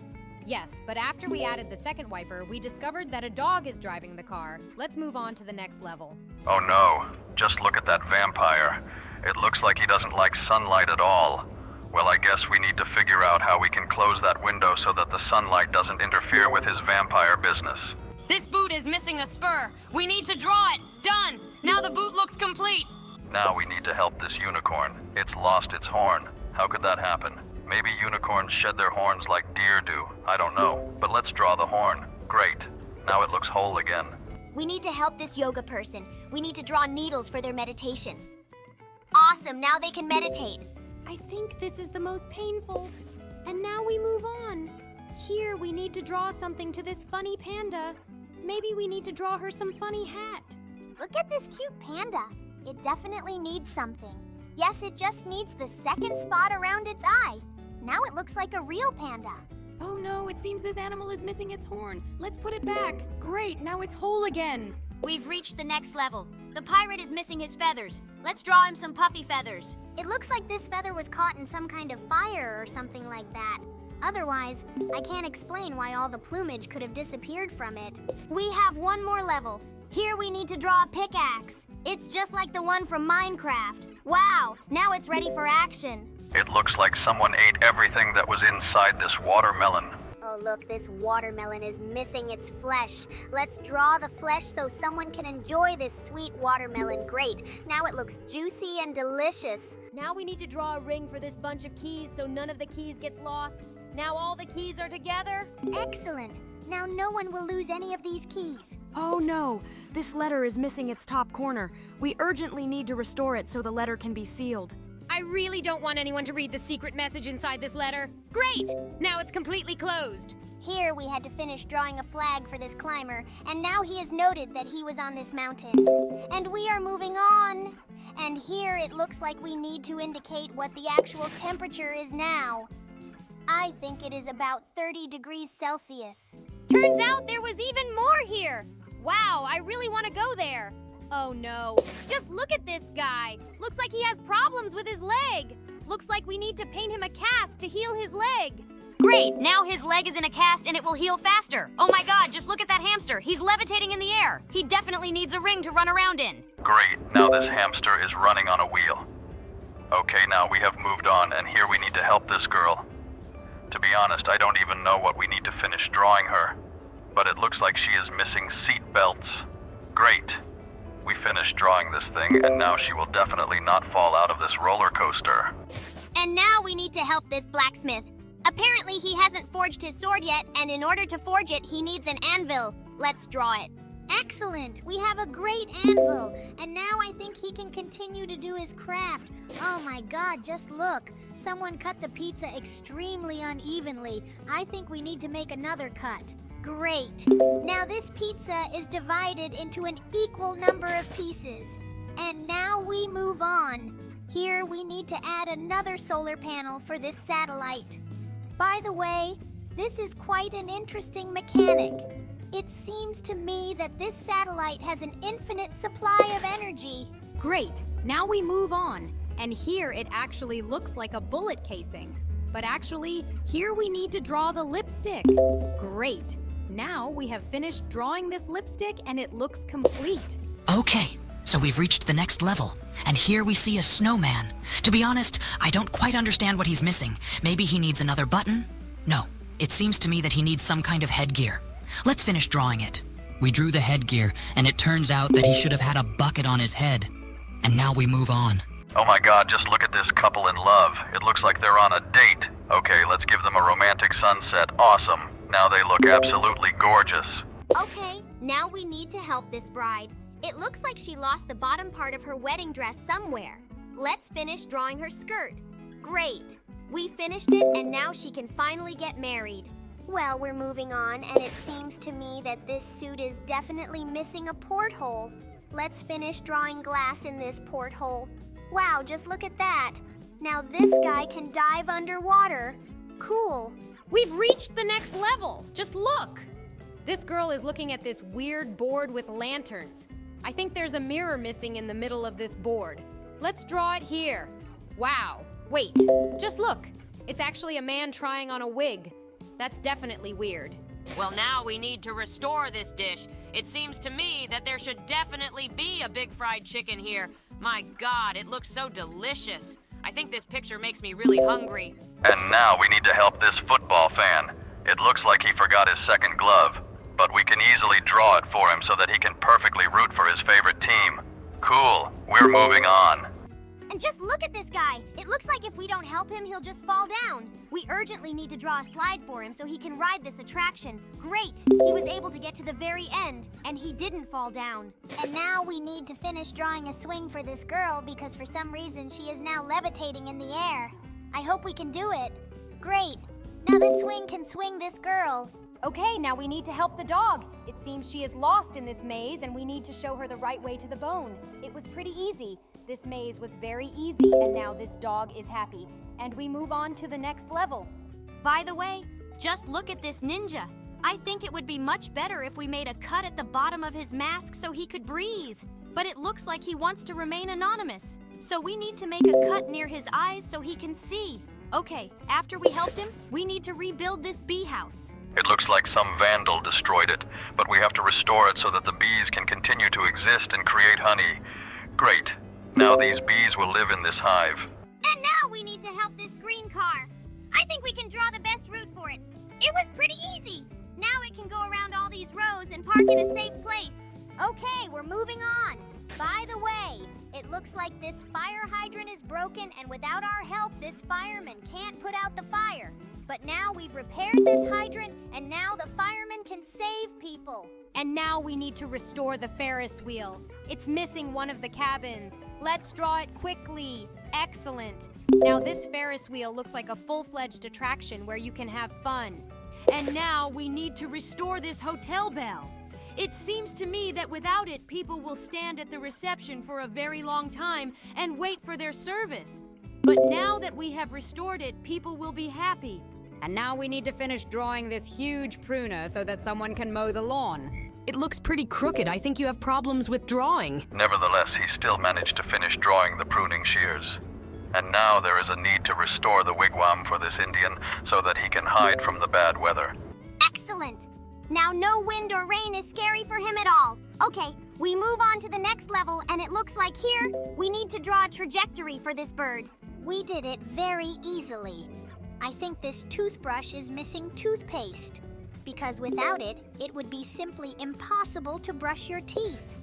Yes, but after we added the second wiper, we discovered that a dog is driving the car. Let's move on to the next level. Oh no, just look at that vampire. It looks like he doesn't like sunlight at all. Well, I guess we need to figure out how we can close that window so that the sunlight doesn't interfere with his vampire business. This boot is missing a spur. We need to draw it. Done. Now the boot looks complete. Now we need to help this unicorn. It's lost its horn. How could that happen? Maybe unicorns shed their horns like deer do. I don't know. But let's draw the horn. Great. Now it looks whole again. We need to help this yoga person. We need to draw needles for their meditation. Awesome, now they can meditate. I think this is the most painful. And now we move on. Here we need to draw something to this funny panda. Maybe we need to draw her some funny hat. Look at this cute panda. It definitely needs something. Yes, it just needs the second spot around its eye. Now it looks like a real panda. Oh no, it seems this animal is missing its horn. Let's put it back. Great, now it's whole again. We've reached the next level. The pirate is missing his feathers. Let's draw him some puffy feathers. It looks like this feather was caught in some kind of fire or something like that. Otherwise, I can't explain why all the plumage could have disappeared from it. We have one more level. Here we need to draw a pickaxe. It's just like the one from Minecraft. Wow, now it's ready for action. It looks like someone ate everything that was inside this watermelon. Oh look, this watermelon is missing its flesh. Let's draw the flesh so someone can enjoy this sweet watermelon. Great, now it looks juicy and delicious. Now we need to draw a ring for this bunch of keys so none of the keys gets lost. Now all the keys are together. Excellent. Now no one will lose any of these keys. Oh no, this letter is missing its top corner. We urgently need to restore it so the letter can be sealed. I really don't want anyone to read the secret message inside this letter. Great! Now it's completely closed. Here we had to finish drawing a flag for this climber, and now he has noted that he was on this mountain. And we are moving on. And here it looks like we need to indicate what the actual temperature is now. I think it is about 30 degrees Celsius. Turns out there was even more here. Wow, I really want to go there. Oh no, just look at this guy. Looks like he has problems with his leg. Looks like we need to paint him a cast to heal his leg. Great, now his leg is in a cast and it will heal faster. Oh my god, just look at that hamster. He's levitating in the air. He definitely needs a ring to run around in. Great, now this hamster is running on a wheel. Okay, now we have moved on, and here we need to help this girl. To be honest, I don't even know what we need to finish drawing her, but it looks like she is missing seat belts. Great. We finished drawing this thing, and now she will definitely not fall out of this roller coaster. And now we need to help this blacksmith. Apparently he hasn't forged his sword yet, and in order to forge it, he needs an anvil. Let's draw it. Excellent! We have a great anvil, and now I think he can continue to do his craft. Oh my god, just look. Someone cut the pizza extremely unevenly. I think we need to make another cut. Great. Now this pizza is divided into an equal number of pieces. And now we move on. Here we need to add another solar panel for this satellite. By the way, this is quite an interesting mechanic. It seems to me that this satellite has an infinite supply of energy. Great, now we move on. And here it actually looks like a bullet casing. But actually, here we need to draw the lipstick. Great. Now we have finished drawing this lipstick and it looks complete. Okay, so we've reached the next level, and here we see a snowman. To be honest, I don't quite understand what he's missing. Maybe he needs another button? No, it seems to me that he needs some kind of headgear. Let's finish drawing it. We drew the headgear, and it turns out that he should have had a bucket on his head. And now we move on. Oh my god, just look at this couple in love. It looks like they're on a date. Okay, let's give them a romantic sunset. Awesome. Now they look absolutely gorgeous. Okay, now we need to help this bride. It looks like she lost the bottom part of her wedding dress somewhere. Let's finish drawing her skirt. Great. We finished it, and now she can finally get married. Well, we're moving on, and it seems to me that this suit is definitely missing a porthole. Let's finish drawing glass in this porthole. Wow, just look at that. Now this guy can dive underwater. Cool. We've reached the next level. Just look. This girl is looking at this weird board with lanterns. I think there's a mirror missing in the middle of this board. Let's draw it here. Wow. Wait, just look. It's actually a man trying on a wig. That's definitely weird. Well, now we need to restore this dish. It seems to me that there should definitely be a big fried chicken here. My God, it looks so delicious. I think this picture makes me really hungry. And now we need to help this football fan. It looks like he forgot his second glove, but we can easily draw it for him so that he can perfectly root for his favorite team. Cool, we're moving on. And just look at this guy. It looks like if we don't help him, he'll just fall down. We urgently need to draw a slide for him so he can ride this attraction. Great! He was able to get to the very end, and he didn't fall down. And now we need to finish drawing a swing for this girl because for some reason she is now levitating in the air. I hope we can do it. Great. Now this swing can swing this girl. Okay, now we need to help the dog. It seems she is lost in this maze and we need to show her the right way to the bone. It was pretty easy. This maze was very easy and now this dog is happy. And we move on to the next level. By the way, just look at this ninja. I think it would be much better if we made a cut at the bottom of his mask so he could breathe. But it looks like he wants to remain anonymous. So we need to make a cut near his eyes so he can see. Okay, after we helped him, we need to rebuild this bee house. It looks like some vandal destroyed it, but we have to restore it so that the bees can continue to exist and create honey. Great. Now these bees will live in this hive. And now we need to help this green car. I think we can draw the best route for it. It was pretty easy. Now it can go around all these rows and park in a safe place. Okay, we're moving on. By the way, it looks like this fire hydrant is broken and without our help, this fireman can't put out the fire. But now we've repaired this hydrant and now the fireman can save people. And now we need to restore the Ferris wheel. It's missing one of the cabins. Let's draw it quickly. Excellent. Now this Ferris wheel looks like a full-fledged attraction where you can have fun. And now we need to restore this hotel bell. It seems to me that without it, people will stand at the reception for a very long time and wait for their service. But now that we have restored it, people will be happy. And now we need to finish drawing this huge pruner so that someone can mow the lawn. It looks pretty crooked. I think you have problems with drawing. Nevertheless, he still managed to finish drawing the pruning shears. And now there is a need to restore the wigwam for this Indian so that he can hide from the bad weather. Excellent. Now no wind or rain is scary for him at all. Okay, we move on to the next level and it looks like here we need to draw a trajectory for this bird. We did it very easily. I think this toothbrush is missing toothpaste because without it, it would be simply impossible to brush your teeth.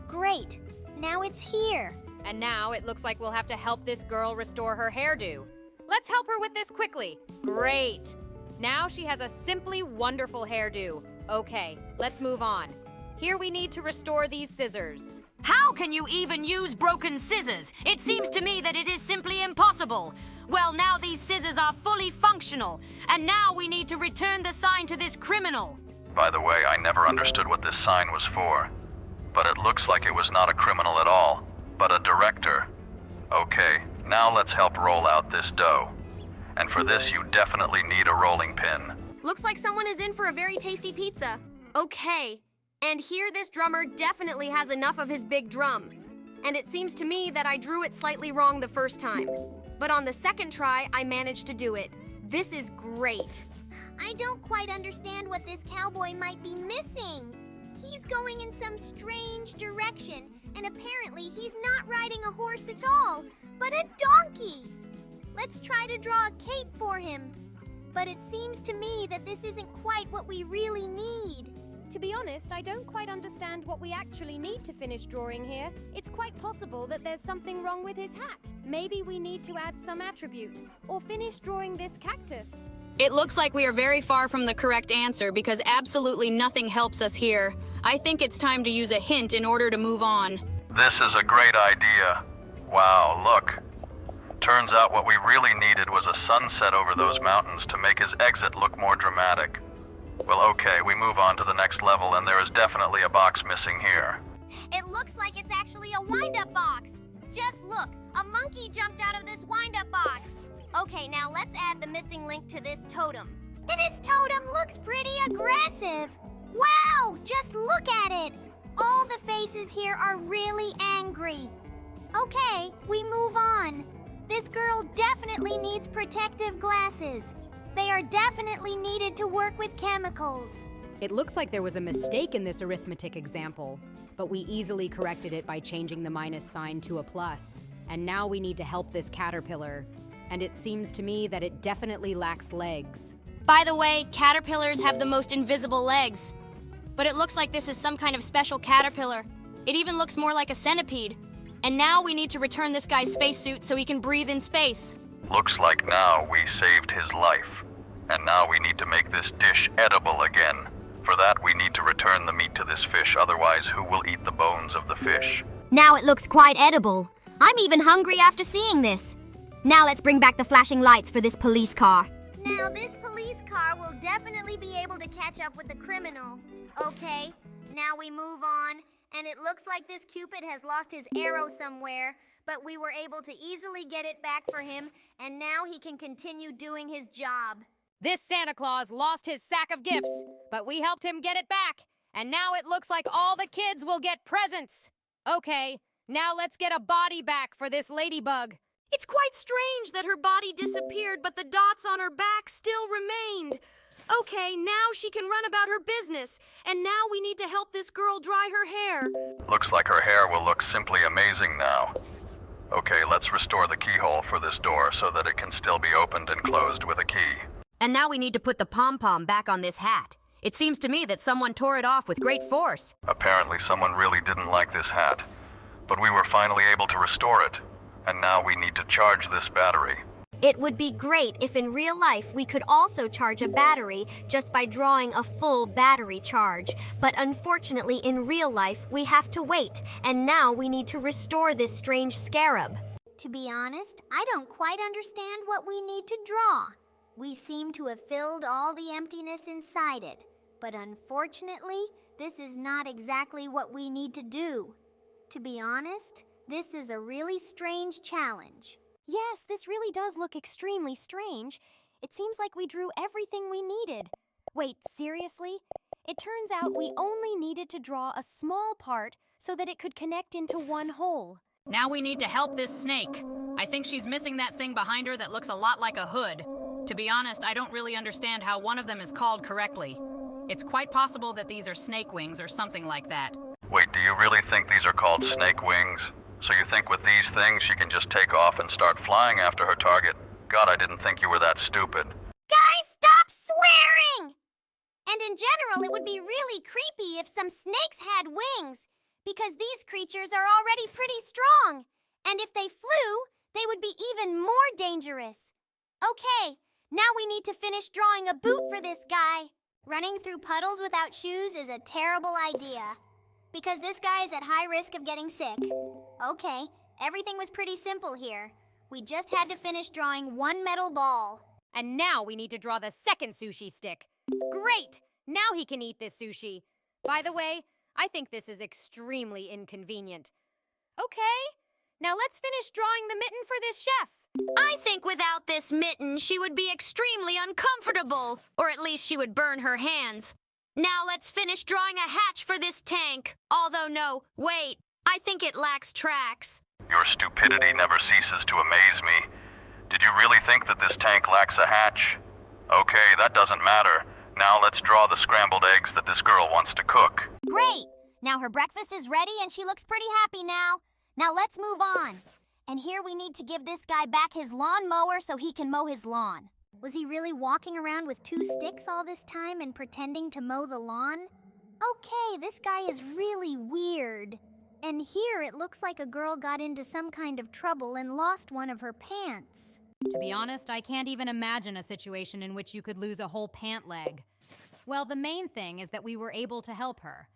Great, now it's here. And now it looks like we'll have to help this girl restore her hairdo. Let's help her with this quickly. Great. Now she has a simply wonderful hairdo. Okay, let's move on. Here we need to restore these scissors. How can you even use broken scissors? It seems to me that it is simply impossible. Well, now these scissors are fully functional, and now we need to return the sign to this criminal. By the way, I never understood what this sign was for. But it looks like it was not a criminal at all, but a director. Okay, now let's help roll out this dough. And for this, you definitely need a rolling pin. Looks like someone is in for a very tasty pizza. Okay. And here this drummer definitely has enough of his big drum. And it seems to me that I drew it slightly wrong the first time. But on the second try, I managed to do it. This is great. I don't quite understand what this cowboy might be missing. He's going in some strange direction, and apparently he's not riding a horse at all, but a donkey. Let's try to draw a cape for him. But it seems to me that this isn't quite what we really need. To be honest, I don't quite understand what we actually need to finish drawing here. It's quite possible that there's something wrong with his hat. Maybe we need to add some attribute, or finish drawing this cactus. It looks like we are very far from the correct answer because absolutely nothing helps us here. I think it's time to use a hint in order to move on. This is a great idea. Wow, look. Turns out what we really needed was a sunset over those mountains to make his exit look more dramatic. Well, okay, we move on to the next level, and there is definitely a box missing here. It looks like it's actually a wind-up box. Just look, a monkey jumped out of this wind-up box. Okay, now let's add the missing link to this totem. This totem looks pretty aggressive. Wow, just look at it. All the faces here are really angry. Okay, we move on. This girl definitely needs protective glasses. They are definitely needed to work with chemicals. It looks like there was a mistake in this arithmetic example, but we easily corrected it by changing the minus sign to a plus. And now we need to help this caterpillar. And it seems to me that it definitely lacks legs. By the way, caterpillars have the most invisible legs. But it looks like this is some kind of special caterpillar. It even looks more like a centipede. And now we need to return this guy's spacesuit so he can breathe in space. Looks like now we saved his life. And now we need to make this dish edible again. For that, we need to return the meat to this fish, otherwise who will eat the bones of the fish? Now it looks quite edible. I'm even hungry after seeing this. Now let's bring back the flashing lights for this police car. Now this police car will definitely be able to catch up with the criminal. Okay, now we move on, and it looks like this Cupid has lost his arrow somewhere, but we were able to easily get it back for him, and now he can continue doing his job. This Santa Claus lost his sack of gifts, but we helped him get it back. And now it looks like all the kids will get presents. Okay, now let's get a body back for this ladybug. It's quite strange that her body disappeared, but the dots on her back still remained. Okay, now she can run about her business, and now we need to help this girl dry her hair. Looks like her hair will look simply amazing now. Okay, let's restore the keyhole for this door so that it can still be opened and closed with a key. And now we need to put the pom-pom back on this hat. It seems to me that someone tore it off with great force. Apparently someone really didn't like this hat. But we were finally able to restore it. And now we need to charge this battery. It would be great if in real life we could also charge a battery just by drawing a full battery charge. But unfortunately in real life we have to wait, and now we need to restore this strange scarab. To be honest, I don't quite understand what we need to draw. We seem to have filled all the emptiness inside it, but unfortunately, this is not exactly what we need to do. To be honest, this is a really strange challenge. Yes, this really does look extremely strange. It seems like we drew everything we needed. Wait, seriously? It turns out we only needed to draw a small part so that it could connect into one whole. Now we need to help this snake. I think she's missing that thing behind her that looks a lot like a hood. To be honest, I don't really understand how one of them is called correctly. It's quite possible that these are snake wings or something like that. Wait, do you really think these are called snake wings? So you think with these things she can just take off and start flying after her target? God, I didn't think you were that stupid. Guys, stop swearing! And in general, it would be really creepy if some snakes had wings, because these creatures are already pretty strong. And if they flew, they would be even more dangerous. Okay, now we need to finish drawing a boot for this guy. Running through puddles without shoes is a terrible idea, because this guy is at high risk of getting sick. Okay, everything was pretty simple here. We just had to finish drawing one metal ball. And now we need to draw the second sushi stick. Great! Now he can eat this sushi. By the way, I think this is extremely inconvenient. Okay, now let's finish drawing the mitten for this chef. I think without this mitten, she would be extremely uncomfortable. Or at least she would burn her hands. Now let's finish drawing a hatch for this tank. Although no, wait, I think it lacks tracks. Your stupidity never ceases to amaze me. Did you really think that this tank lacks a hatch? Okay, that doesn't matter. Now let's draw the scrambled eggs that this girl wants to cook. Great! Now her breakfast is ready and she looks pretty happy now. Now let's move on. And here we need to give this guy back his lawnmower so he can mow his lawn. Was he really walking around with 2 sticks all this time and pretending to mow the lawn? Okay, this guy is really weird. And here it looks like a girl got into some kind of trouble and lost one of her pants. To be honest, I can't even imagine a situation in which you could lose a whole pant leg. Well, the main thing is that we were able to help her.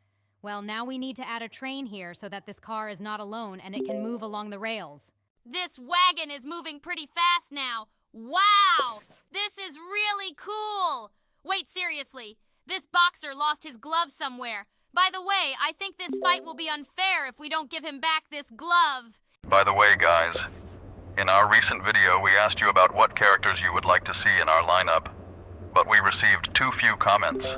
Well, now we need to add a train here so that this car is not alone and it can move along the rails. This wagon is moving pretty fast now. Wow! This is really cool! Wait, seriously. This boxer lost his glove somewhere. By the way, I think this fight will be unfair if we don't give him back this glove. By the way, guys, in our recent video we asked you about what characters you would like to see in our lineup, but we received too few comments.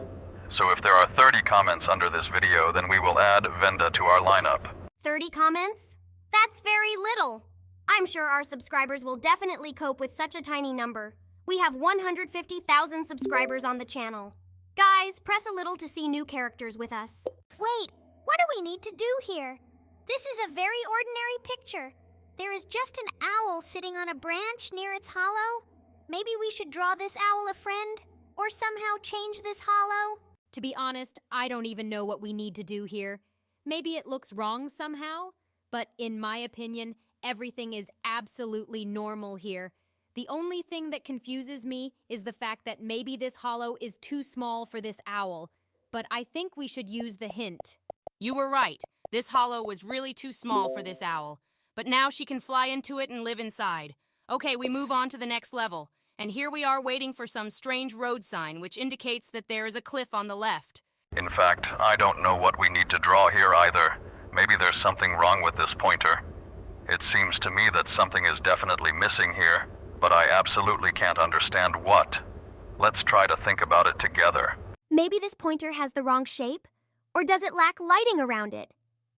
So if there are 30 comments under this video, then we will add Venda to our lineup. 30 comments? That's very little. I'm sure our subscribers will definitely cope with such a tiny number. We have 150,000 subscribers on the channel. Guys, press a little to see new characters with us. Wait, what do we need to do here? This is a very ordinary picture. There is just an owl sitting on a branch near its hollow. Maybe we should draw this owl a friend, or somehow change this hollow. To be honest, I don't even know what we need to do here. Maybe it looks wrong somehow, but in my opinion, everything is absolutely normal here. The only thing that confuses me is the fact that maybe this hollow is too small for this owl, but I think we should use the hint. You were right. This hollow was really too small for this owl. But now she can fly into it and live inside. Okay, we move on to the next level. And here we are waiting for some strange road sign which indicates that there is a cliff on the left. In fact, I don't know what we need to draw here either. Maybe there's something wrong with this pointer. It seems to me that something is definitely missing here, but I absolutely can't understand what. Let's try to think about it together. Maybe this pointer has the wrong shape? Or does it lack lighting around it?